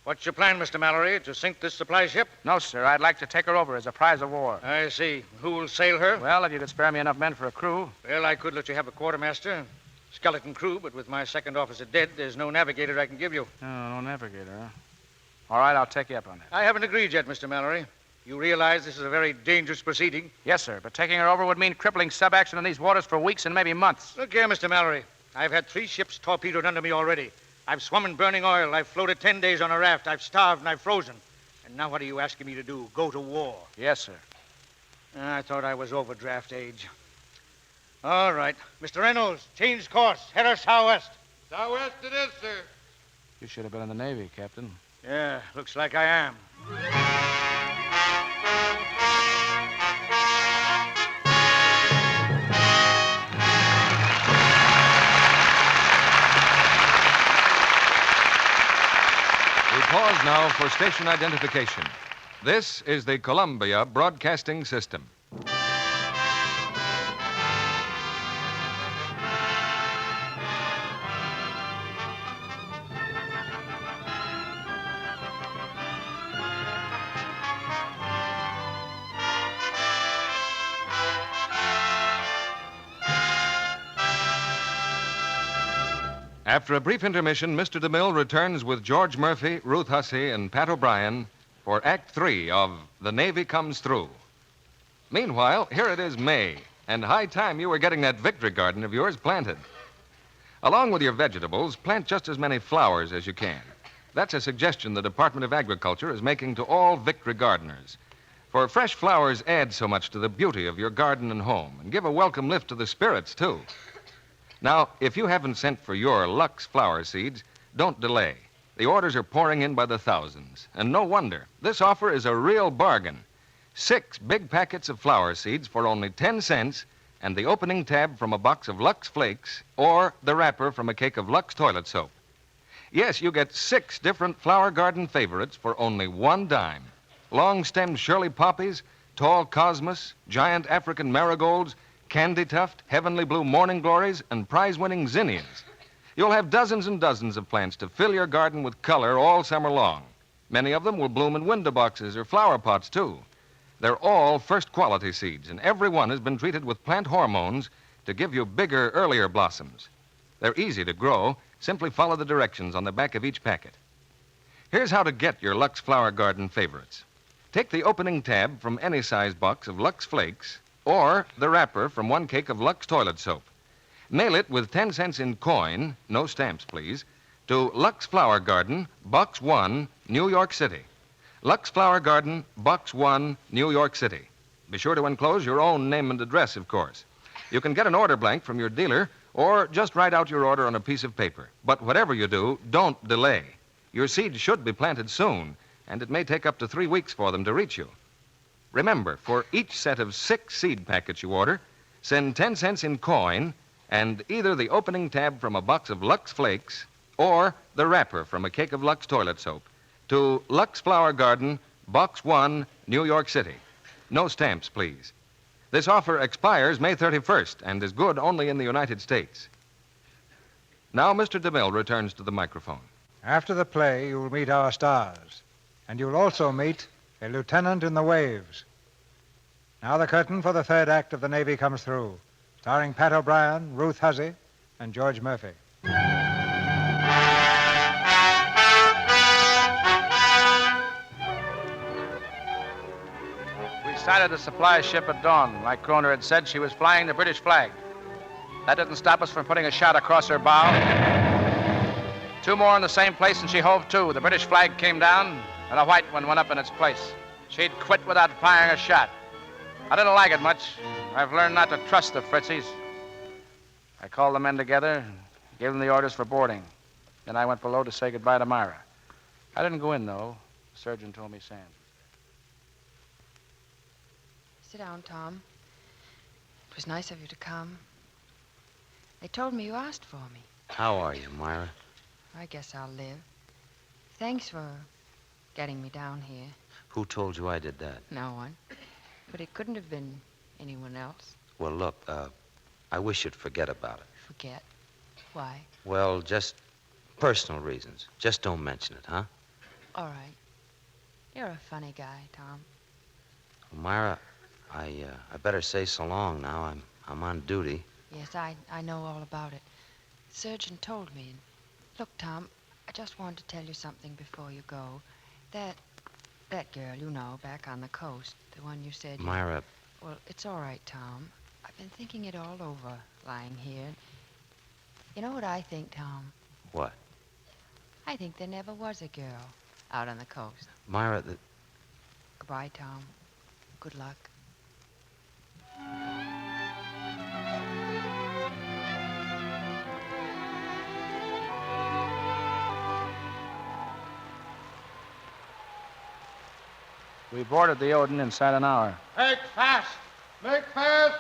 What's your plan, Mr. Mallory? To sink this supply ship? No, sir. I'd like to take her over as a prize of war. I see. Who will sail her? Well, if you could spare me enough men for a crew. Well, I could let you have a quartermaster. Skeleton crew, but with my second officer dead, there's no navigator I can give you. No navigator, huh? All right, I'll take you up on that. I haven't agreed yet, Mr. Mallory. You realize this is a very dangerous proceeding? Yes, sir, but taking her over would mean crippling sub-action in these waters for weeks and maybe months. Look here, Mr. Mallory. I've had 3 ships torpedoed under me already. I've swum in burning oil. I've floated 10 days on a raft. I've starved and I've frozen. And now what are you asking me to do? Go to war? Yes, sir. I thought I was over draft age. All right. Mr. Reynolds, change course. Head us southwest. Southwest it is, sir. You should have been in the Navy, Captain. Yeah, looks like I am. We pause now for station identification. This is the Columbia Broadcasting System. After a brief intermission, Mr. DeMille returns with George Murphy, Ruth Hussey, and Pat O'Brien for Act 3 of The Navy Comes Through. Meanwhile, here it is May, and high time you were getting that victory garden of yours planted. Along with your vegetables, plant just as many flowers as you can. That's a suggestion the Department of Agriculture is making to all victory gardeners. For fresh flowers add so much to the beauty of your garden and home and give a welcome lift to the spirits, too. Now, if you haven't sent for your Lux flower seeds, don't delay. The orders are pouring in by the thousands. And no wonder. This offer is a real bargain. 6 big packets of flower seeds for only 10 cents and the opening tab from a box of Lux Flakes or the wrapper from a cake of Lux toilet soap. Yes, you get 6 different flower garden favorites for only 1 dime. Long-stemmed Shirley poppies, tall cosmos, giant African marigolds, candy tuft, heavenly blue morning glories, and prize-winning zinnias. You'll have dozens and dozens of plants to fill your garden with color all summer long. Many of them will bloom in window boxes or flower pots, too. They're all first-quality seeds, and every one has been treated with plant hormones to give you bigger, earlier blossoms. They're easy to grow. Simply follow the directions on the back of each packet. Here's how to get your Lux Flower Garden favorites. Take the opening tab from any size box of Lux Flakes or the wrapper from 1 cake of Lux toilet soap. Mail it with 10 cents in coin, no stamps, please, to Lux Flower Garden, Box 1, New York City. Lux Flower Garden, Box 1, New York City. Be sure to enclose your own name and address, of course. You can get an order blank from your dealer or just write out your order on a piece of paper. But whatever you do, don't delay. Your seeds should be planted soon, and it may take up to 3 weeks for them to reach you. Remember, for each set of 6 seed packets you order, send 10 cents in coin and either the opening tab from a box of Lux Flakes or the wrapper from a cake of Lux toilet soap to Lux Flower Garden, Box 1, New York City. No stamps, please. This offer expires May 31st and is good only in the United States. Now, Mr. DeMille returns to the microphone. After the play, you'll meet our stars, and you'll also meet a lieutenant in the waves. Now the curtain for the 3rd act of The Navy Comes Through, starring Pat O'Brien, Ruth Hussey, and George Murphy. We sighted the supply ship at dawn. Like Kroner had said, she was flying the British flag. That didn't stop us from putting a shot across her bow. 2 more in the same place, and she hove to. The British flag came down, and a white one went up in its place. She'd quit without firing a shot. I didn't like it much. I've learned not to trust the Fritzies. I called the men together, gave them the orders for boarding. Then I went below to say goodbye to Myra. I didn't go in, though. The surgeon told me Sands. Sit down, Tom. It was nice of you to come. They told me you asked for me. How are you, Myra? I guess I'll live. Thanks for getting me down here. Who told you I did that? No one. But it couldn't have been anyone else. Well, look, I wish you'd forget about it. Forget? Why? Well, just personal reasons. Just don't mention it, huh? All right. You're a funny guy, Tom. Well, Myra, I better say so long now. I'm on duty. Yes, I know all about it. The surgeon told me. And look, Tom, I just wanted to tell you something before you go. That girl, you know, back on the coast, the one you said... Myra... Well, it's all right, Tom. I've been thinking it all over, lying here. You know what I think, Tom? What? I think there never was a girl out on the coast. Myra, Goodbye, Tom. Good luck. We boarded the Odin inside an hour. Make fast! Make fast!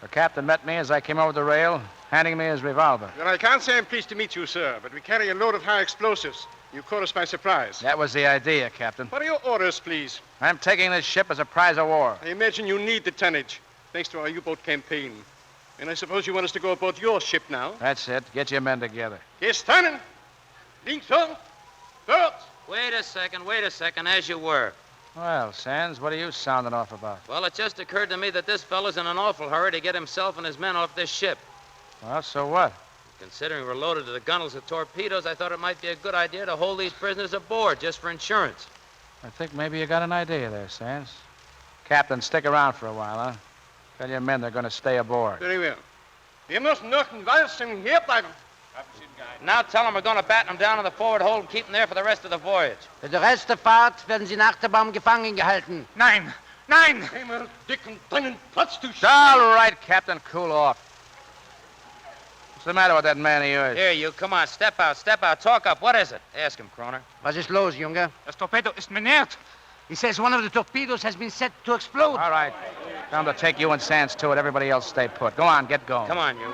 The captain met me as I came over the rail, handing me his revolver. Well, I can't say I'm pleased to meet you, sir, but we carry a load of high explosives. You caught us by surprise. That was the idea, Captain. What are your orders, please? I'm taking this ship as a prize of war. I imagine you need the tonnage, thanks to our U-boat campaign. And I suppose you want us to go aboard your ship now? That's it. Get your men together. Gestanen! Links on! Dort! Wait a second, as you were. Well, Sands, what are you sounding off about? Well, it just occurred to me that this fellow's in an awful hurry to get himself and his men off this ship. Well, so what? Considering we're loaded to the gunnels with torpedoes, I thought it might be a good idea to hold these prisoners aboard just for insurance. I think maybe you got an idea there, Sands. Captain, stick around for a while, huh? Tell your men they're going to stay aboard. Very well. Wir müssen noch ein Weilchen hier bleiben. Now tell them we're going to batten them down in the forward hold and keep them there for the rest of the voyage. Für den Rest der Fahrt werden Sie nach der Baum gefangen gehalten. Nein! Nein! Einmal dicken, deinen Platz zu All right, Captain, cool off. What's the matter with that man of yours? Here, you, come on, step out, talk up. What is it? Ask him, Kroner. Was ist los, Junge? Das Torpedo ist miniert. He says one of the torpedoes has been set to explode. All right. Time to take you and Sands to it. Everybody else stay put. Go on, get going. Come on, you.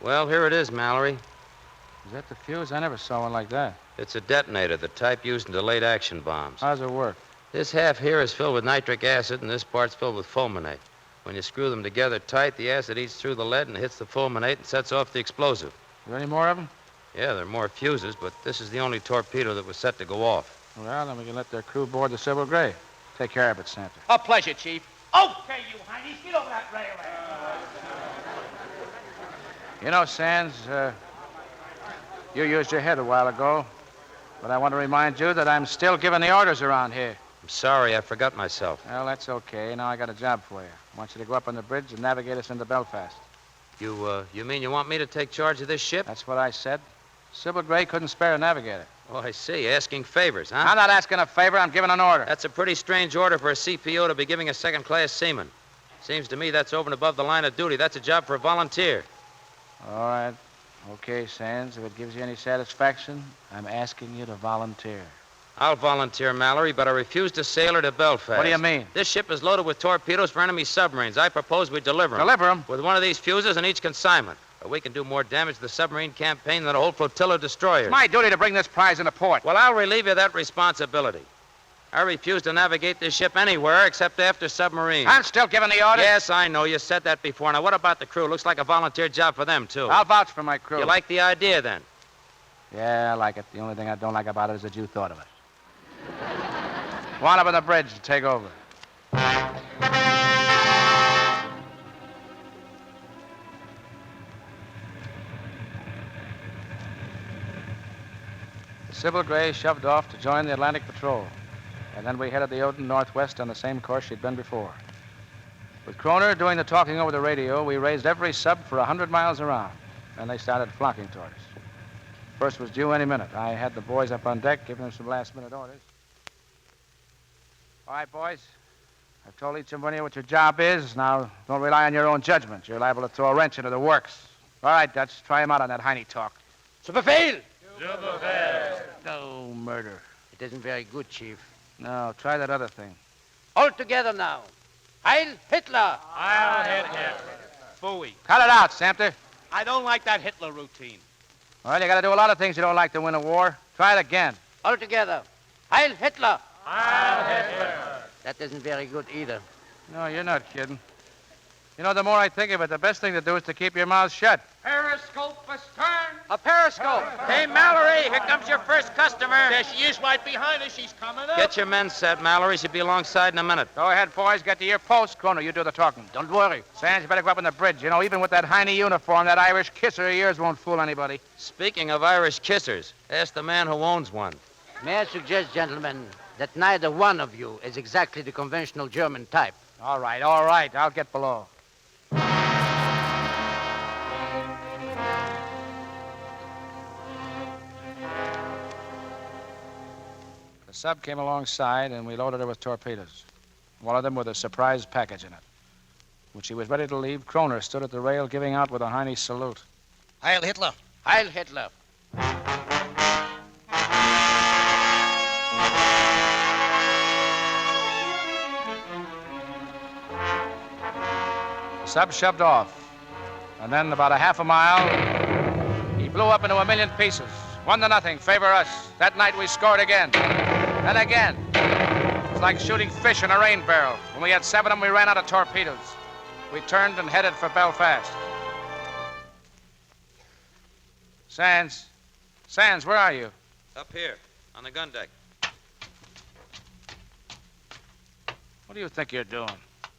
Well, here it is, Mallory. Is that the fuse? I never saw one like that. It's a detonator, the type used in delayed action bombs. How's it work? This half here is filled with nitric acid, and this part's filled with fulminate. When you screw them together tight, the acid eats through the lead and hits the fulminate and sets off the explosive. Are there any more of them? Yeah, there are more fuses, but this is the only torpedo that was set to go off. Well, then we can let their crew board the Sybil Gray. Take care of it, Santa. A pleasure, Chief. Okay, you honeys, get over that rail there. You know, Sands, you used your head a while ago, but I want to remind you that I'm still giving the orders around here. I'm sorry, I forgot myself. Well, that's okay. Now I got a job for you. I want you to go up on the bridge and navigate us into Belfast. You mean you want me to take charge of this ship? That's what I said. Sybil Gray couldn't spare a navigator. Oh, I see. Asking favors, huh? I'm not asking a favor. I'm giving an order. That's a pretty strange order for a CPO to be giving a second-class seaman. Seems to me that's over and above the line of duty. That's a job for a volunteer. All right. Okay, Sands. If it gives you any satisfaction, I'm asking you to volunteer. I'll volunteer, Mallory, but I refuse to sail her to Belfast. What do you mean? This ship is loaded with torpedoes for enemy submarines. I propose we deliver them. Deliver them? With one of these fuses in each consignment. Or we can do more damage to the submarine campaign than a whole flotilla of destroyers. It's my duty to bring this prize into port. Well, I'll relieve you of that responsibility. I refuse to navigate this ship anywhere except after submarines. I'm still giving the order. Yes, I know. You said that before. Now, what about the crew? Looks like a volunteer job for them, too. I'll vouch for my crew. You like the idea, then? Yeah, I like it. The only thing I don't like about it is that you thought of it. Go on up on the bridge and take over. The Sybil Gray shoved off to join the Atlantic Patrol, and then we headed the Odin northwest on the same course she'd been before. With Kroner doing the talking over the radio, we raised every sub for 100 miles around. Then they started flocking toward us. First was due any minute. I had the boys up on deck, giving them some last-minute orders. All right, boys. I've told each one of you what your job is. Now, don't rely on your own judgment. You're liable to throw a wrench into the works. All right, Dutch, try him out on that Heine talk. Zu Befehl! No murder. It isn't very good, Chief. No, try that other thing. All together now. Heil Hitler! I'll hit him. Phooey. Cut it out, Samter. I don't like that Hitler routine. Well, you got to do a lot of things you don't like to win a war. Try it again. All together. Heil Hitler! I'll hit him. That isn't very good either. No, you're not kidding. You know, the more I think of it, the best thing to do is to keep your mouth shut. Periscope astern. A periscope. Hey, Mallory, here comes your first customer. There she is right behind us. She's coming up. Get your men set, Mallory. She'll be alongside in a minute. Go ahead, boys. Get to your post. Kroner, you do the talking. Don't worry. Sands, you better go up on the bridge. You know, even with that Heine uniform, that Irish kisser of yours won't fool anybody. Speaking of Irish kissers, ask the man who owns one. May I suggest, gentlemen, that neither one of you is exactly the conventional German type. All right. I'll get below. sub came alongside, and we loaded her with torpedoes. One of them with a surprise package in it. When she was ready to leave, Kroner stood at the rail giving out with a Heine salute. Heil Hitler. Heil Hitler. The sub shoved off, and then about a half a mile, he blew up into a million pieces. 1-0, favor us. That night we scored again. And again. It was like shooting fish in a rain barrel. When we had 7 of them, we ran out of torpedoes. We turned and headed for Belfast. Sands. Sands, where are you? Up here, on the gun deck. What do you think you're doing?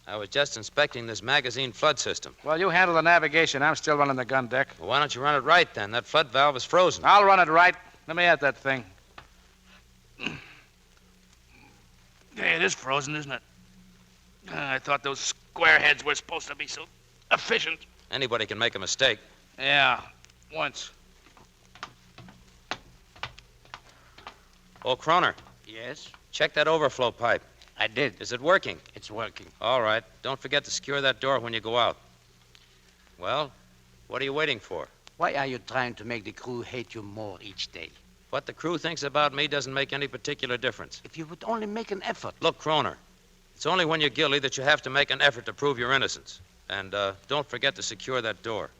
I was just inspecting this magazine flood system. Well, you handle the navigation. I'm still running the gun deck. Well, why don't you run it right, then? That flood valve is frozen. I'll run it right. Let me at that thing. Hey, it is frozen, isn't it? I thought those square heads were supposed to be so efficient. Anybody can make a mistake. Yeah, once. Oh, Kroner. Yes? Check that overflow pipe. I did. Is it working? It's working. All right. Don't forget to secure that door when you go out. Well, what are you waiting for? Why are you trying to make the crew hate you more each day? What the crew thinks about me doesn't make any particular difference. If you would only make an effort. Look, Kroner, it's only when you're guilty that you have to make an effort to prove your innocence. And don't forget to secure that door.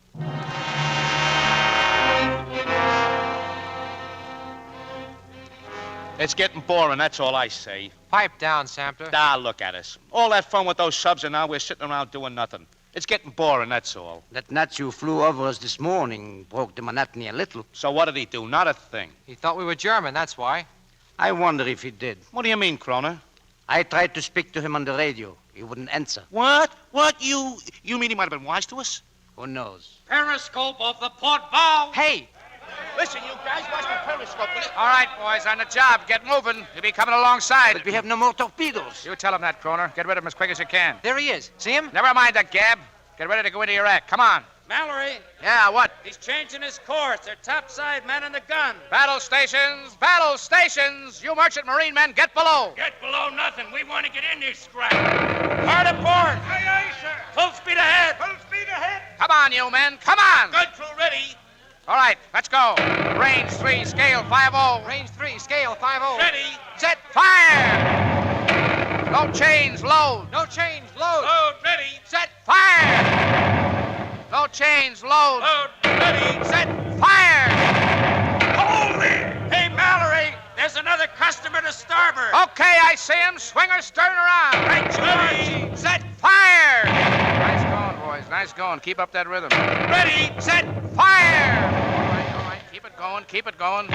It's getting boring, that's all I say. Pipe down, Samter. Ah, look at us. All that fun with those subs, and now we're sitting around doing nothing. It's getting boring, that's all. That Nazi who flew over us this morning broke the monotony a little. So what did he do? Not a thing. He thought we were German, that's why. I wonder if he did. What do you mean, Kroner? I tried to speak to him on the radio. He wouldn't answer. What? What? You mean he might have been wise to us? Who knows? Periscope of the port bow. Hey! Listen, you guys, watch the periscope, will you? All right, boys, on the job. Get moving. He'll be coming alongside. But we have no more torpedoes. You tell him that, Kroner. Get rid of him as quick as you can. There he is. See him? Never mind that gab. Get ready to go into your act. Come on. Mallory. Yeah, what? He's changing his course. They're topside men in the gun. Battle stations! Battle stations! You merchant marine men, get below. Get below nothing. We want to get in this scrap. Hard aport. Aye, aye, sir. Full speed ahead. Full speed ahead. Come on, you men. Come on. Gun crew ready. All right, let's go. Range 3, scale 5-0. Range 3, scale 5-0. Ready. Set fire! No chains, load. No change, load. Load ready. Set fire! No chains, load. Load ready. Set fire! Hold it. Hey, Mallory, there's another customer to starboard. Okay, I see him. Swing her stern around. Right, ready. Set fire! Nice going, boys. Nice going. Keep up that rhythm. Ready. Set fire! All right. Keep it going. Keep it going.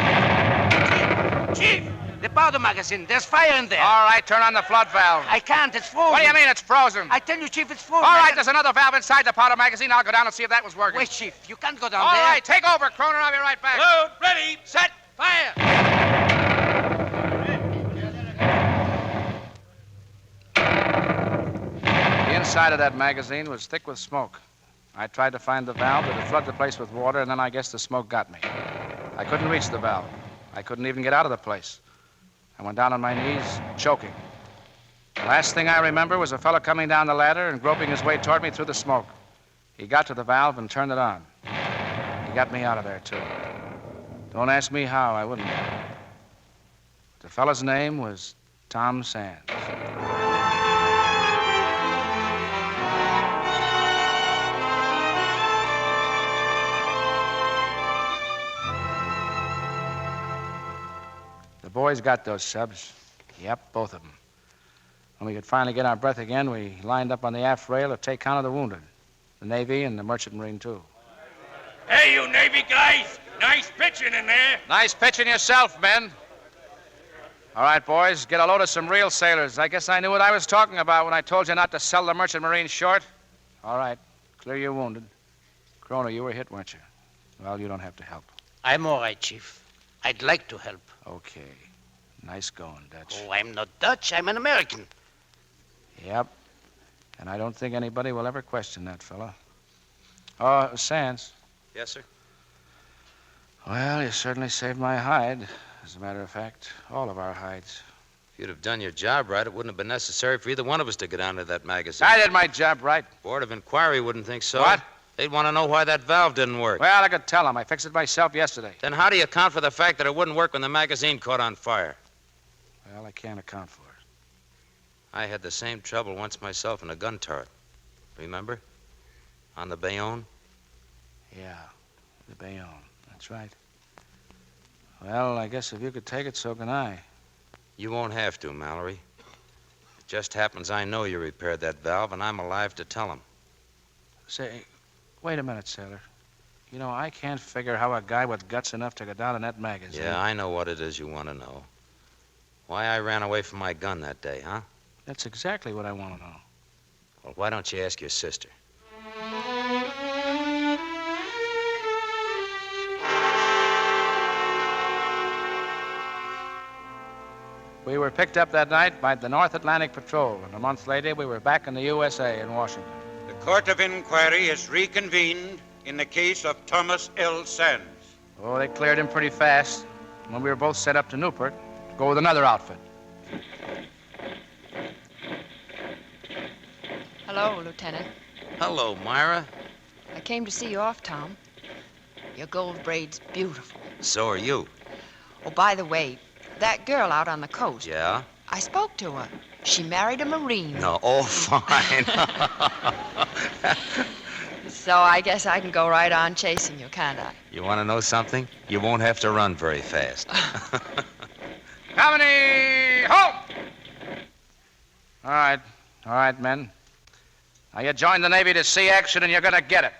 Chief, the powder magazine. There's fire in there. All right, turn on the flood valve. I can't. It's frozen. What do you mean it's frozen? I tell you, Chief, it's frozen. All right, there's another valve inside the powder magazine. I'll go down and see if that was working. Wait, Chief. You can't go down All there. right, take over, Kroner. I'll be right back. Load ready. Set fire! The inside of that magazine was thick with smoke. I tried to find the valve, but it flooded the place with water, and then I guess the smoke got me. I couldn't reach the valve. I couldn't even get out of the place. I went down on my knees, choking. The last thing I remember was a fellow coming down the ladder and groping his way toward me through the smoke. He got to the valve and turned it on. He got me out of there, too. Don't ask me how, I wouldn't. The fellow's name was Tom Sands. The boys got those subs. Yep, both of them. When we could finally get our breath again, we lined up on the aft rail to take count of the wounded. The Navy and the Merchant Marine, too. Hey, you Navy guys. Nice pitching in there. Nice pitching yourself, men. All right, boys, get a load of some real sailors. I guess I knew what I was talking about when I told you not to sell the Merchant Marine short. All right, clear your wounded. Kroner, you were hit, weren't you? Well, you don't have to help. I'm all right, Chief. I'd like to help. Okay. Nice going, Dutch. Oh, I'm not Dutch. I'm an American. Yep. And I don't think anybody will ever question that fella. Oh, Sands. Yes, sir. Well, you certainly saved my hide. as a matter of fact. All of our hides. If you'd have done your job right, it wouldn't have been necessary for either one of us to get down to that magazine. I did my job right. Board of Inquiry wouldn't think so. What? They'd want to know why that valve didn't work. Well, I could tell them. I fixed it myself yesterday. Then how do you account for the fact that it wouldn't work when the magazine caught on fire? Well, I can't account for it. I had the same trouble once myself in a gun turret. Remember? On the Bayonne? Yeah, the Bayonne. That's right. Well, I guess if you could take it, so can I. You won't have to, Mallory. It just happens I know you repaired that valve, and I'm alive to tell him. Say, wait a minute, sailor. You know, I can't figure how a guy with guts enough to go down in that magazine. Yeah, I know what it is you want to know. Why I ran away from my gun that day, huh? That's exactly what I want to know. Well, why don't you ask your sister? We were picked up that night by the North Atlantic Patrol, and a month later we were back in the USA in Washington. The Court of Inquiry is reconvened in the case of Thomas L. Sands. Oh, they cleared him pretty fast. When we were both set up to Newport to go with another outfit. Hello, Lieutenant. Hello, Myra. I came to see you off, Tom. Your gold braid's beautiful. So are you. Oh, by the way, that girl out on the coast. Yeah? I spoke to her. She married a Marine. No, oh, fine. So I guess I can go right on chasing you, can't I? You want to know something? You won't have to run very fast. Company, halt! All right, men. Now, you joined the Navy to see action, and you're going to get it.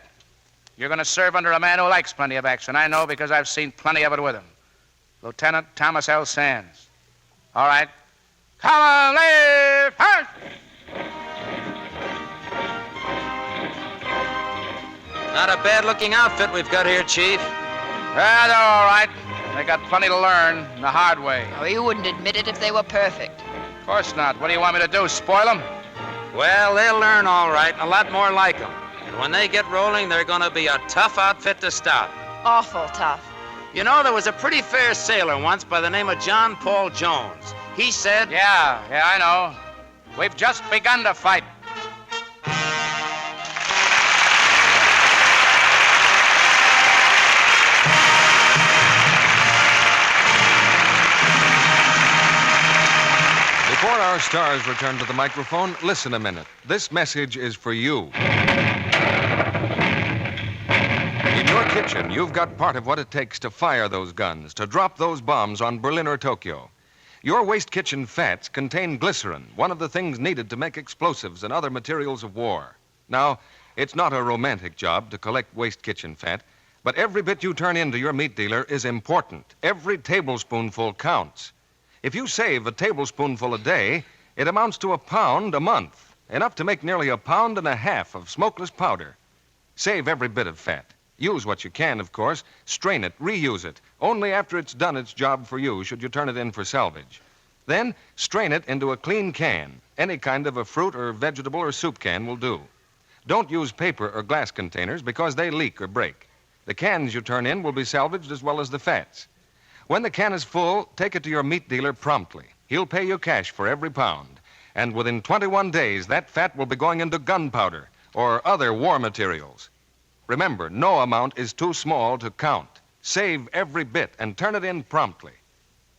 You're going to serve under a man who likes plenty of action. I know because I've seen plenty of it with him. Lieutenant Thomas L. Sands. All right. Come on, leave first! Not a bad-looking outfit we've got here, Chief. Yeah, they're all right. They got plenty to learn the hard way. Oh, you wouldn't admit it if they were perfect. Of course not. What do you want me to do, spoil them? Well, they'll learn all right, and a lot more like them. And when they get rolling, they're going to be a tough outfit to stop. Awful tough. You know, there was a pretty fair sailor once by the name of John Paul Jones. He said... Yeah, I know. We've just begun to fight. Before our stars return to the microphone, listen a minute. This message is for you. In your kitchen, you've got part of what it takes to fire those guns, to drop those bombs on Berlin or Tokyo. Your waste kitchen fats contain glycerin, one of the things needed to make explosives and other materials of war. Now, it's not a romantic job to collect waste kitchen fat, but every bit you turn into your meat dealer is important. Every tablespoonful counts. If you save a tablespoonful a day, it amounts to a pound a month, enough to make nearly 1.5 pounds of smokeless powder. Save every bit of fat. Use what you can, of course. Strain it, reuse it. Only after it's done its job for you should you turn it in for salvage. Then strain it into a clean can. Any kind of a fruit or vegetable or soup can will do. Don't use paper or glass containers because they leak or break. The cans you turn in will be salvaged as well as the fats. When the can is full, take it to your meat dealer promptly. He'll pay you cash for every pound. And within 21 days, that fat will be going into gunpowder or other war materials. Remember, no amount is too small to count. Save every bit and turn it in promptly.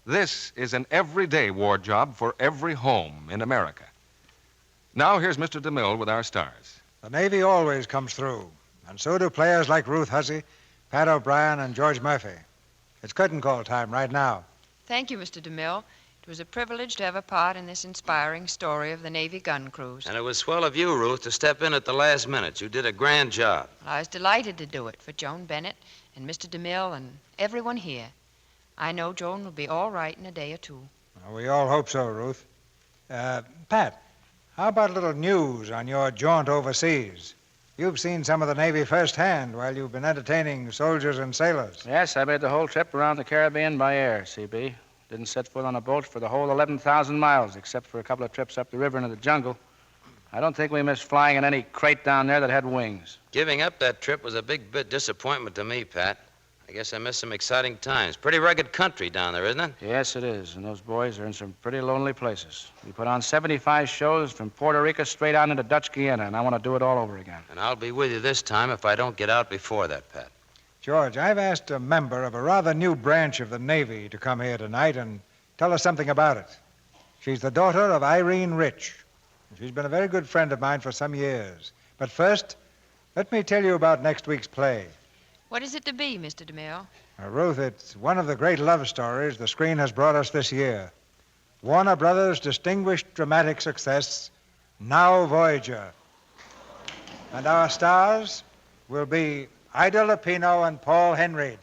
This is an everyday war job for every home in America. Now, here's Mr. DeMille with our stars. The Navy always comes through, and so do players like Ruth Hussey, Pat O'Brien, and George Murphy. It's curtain call time right now. Thank you, Mr. DeMille. It was a privilege to have a part in this inspiring story of the Navy gun crews. And it was swell of you, Ruth, to step in at the last minute. You did a grand job. Well, I was delighted to do it for Joan Bennett and Mr. DeMille and everyone here. I know Joan will be all right in a day or two. Well, we all hope so, Ruth. Pat, how about a little news on your jaunt overseas? You've seen some of the Navy firsthand while you've been entertaining soldiers and sailors. Yes, I made the whole trip around the Caribbean by air, CB. Didn't set foot on a boat for the whole 11,000 miles, except for a couple of trips up the river into the jungle. I don't think we missed flying in any crate down there that had wings. Giving up that trip was a big bit disappointment to me, Pat. I guess I missed some exciting times. Pretty rugged country down there, isn't it? Yes, it is. And those boys are in some pretty lonely places. We put on 75 shows from Puerto Rico straight on into Dutch Guiana, and I want to do it all over again. And I'll be with you this time if I don't get out before that, Pat. George, I've asked a member of a rather new branch of the Navy to come here tonight and tell us something about it. She's the daughter of Irene Rich. She's been a very good friend of mine for some years. But first, let me tell you about next week's play. What is it to be, Mr. DeMille? Ruth, it's one of the great love stories the screen has brought us this year. Warner Brothers' distinguished dramatic success, Now Voyager. And our stars will be Ida Lupino and Paul Henreid.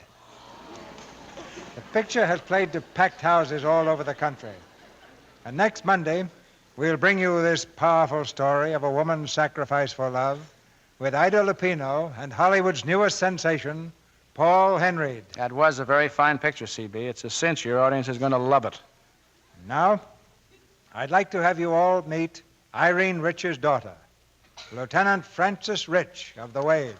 The picture has played to packed houses all over the country. And next Monday, we'll bring you this powerful story of a woman's sacrifice for love with Ida Lupino and Hollywood's newest sensation, Paul Henreid. That was a very fine picture, CB. It's a cinch your audience is going to love it. Now, I'd like to have you all meet Irene Rich's daughter, Lieutenant Frances Rich of the Waves.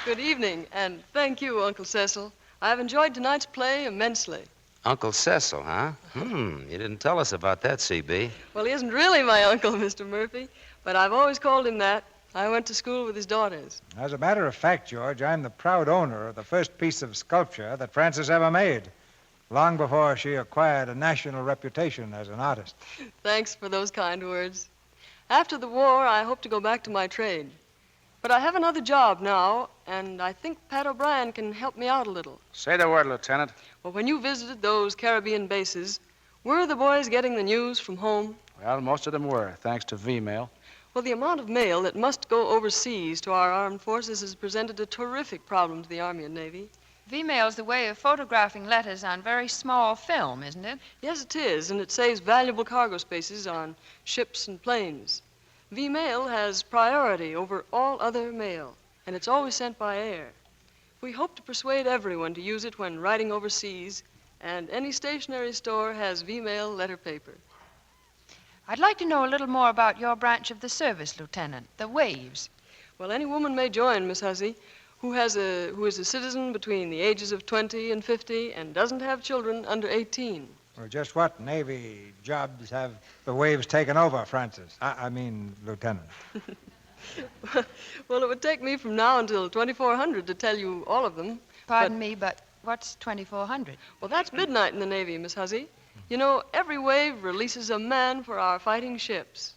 Good evening, and thank you, Uncle Cecil. I've enjoyed tonight's play immensely. Uncle Cecil, huh? You didn't tell us about that, CB. Well, he isn't really my uncle, Mr. Murphy, but I've always called him that. I went to school with his daughters. As a matter of fact, George, I'm the proud owner of the first piece of sculpture that Frances ever made, long before she acquired a national reputation as an artist. Thanks for those kind words. After the war, I hope to go back to my trade. But I have another job now, and I think Pat O'Brien can help me out a little. Say the word, Lieutenant. Well, when you visited those Caribbean bases, were the boys getting the news from home? Well, most of them were, thanks to V-mail. Well, the amount of mail that must go overseas to our armed forces has presented a terrific problem to the Army and Navy. V-mail's the way of photographing letters on very small film, isn't it? Yes, it is, and it saves valuable cargo spaces on ships and planes. V-mail has priority over all other mail, and it's always sent by air. We hope to persuade everyone to use it when writing overseas, and any stationery store has V-mail letter paper. I'd like to know a little more about your branch of the service, Lieutenant, the Waves. Well, any woman may join, Miss Hussey, who is a citizen between the ages of 20 and 50 and doesn't have children under 18. Well, just what Navy jobs have the Waves taken over, Francis? I mean, Lieutenant. Well, it would take me from now until 2400 to tell you all of them. Pardon me, but what's 2400? Well, that's midnight in the Navy, Miss Hussey. You know, every wave releases a man for our fighting ships.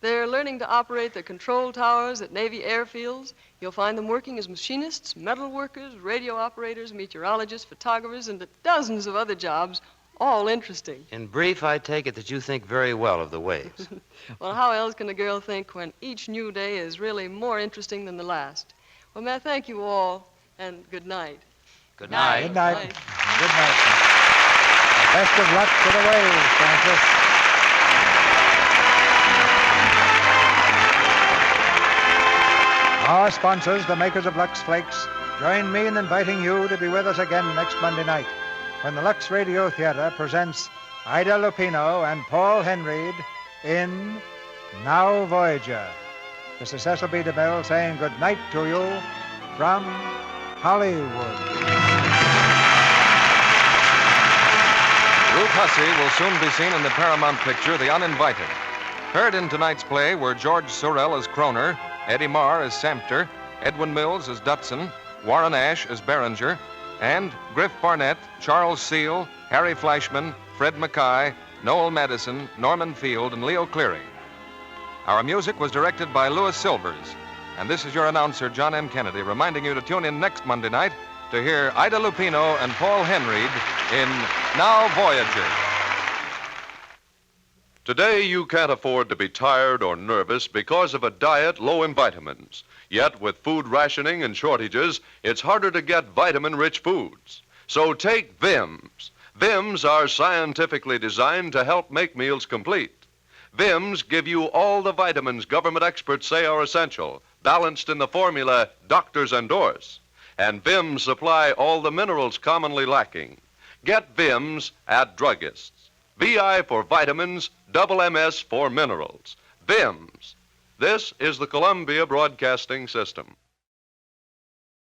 They're learning to operate the control towers at Navy airfields. You'll find them working as machinists, metal workers, radio operators, meteorologists, photographers, and dozens of other jobs, all interesting. In brief, I take it that you think very well of the Waves. Well, how else can a girl think when each new day is really more interesting than the last? Well, may I thank you all, and good night. Good night. Good night. Good night. Best of luck to the Waves, Francis. Our sponsors, the makers of Lux Flakes, join me in inviting you to be with us again next Monday night when the Lux Radio Theatre presents Ida Lupino and Paul Henreid in Now Voyager. This is Cecil B. DeMille saying good night to you from Hollywood. Ruth Hussey will soon be seen in the Paramount picture The Uninvited. Heard in tonight's play were George Sorrell as Croner, Eddie Marr as Samter, Edwin Mills as Dutson, Warren Ash as Behringer, and Griff Barnett, Charles Seal, Harry Flashman, Fred Mackay, Noel Madison, Norman Field, and Leo Cleary. Our music was directed by Louis Silvers. And this is your announcer, John M. Kennedy, reminding you to tune in next Monday night to hear Ida Lupino and Paul Henreid in Now Voyager. Today, you can't afford to be tired or nervous because of a diet low in vitamins. Yet, with food rationing and shortages, it's harder to get vitamin-rich foods. So take Vims. Vims are scientifically designed to help make meals complete. Vims give you all the vitamins government experts say are essential, balanced in the formula doctors endorse. And Vims supply all the minerals commonly lacking. Get Vims at druggists. VI for vitamins, double MS for minerals. Vims. This is the Columbia Broadcasting System.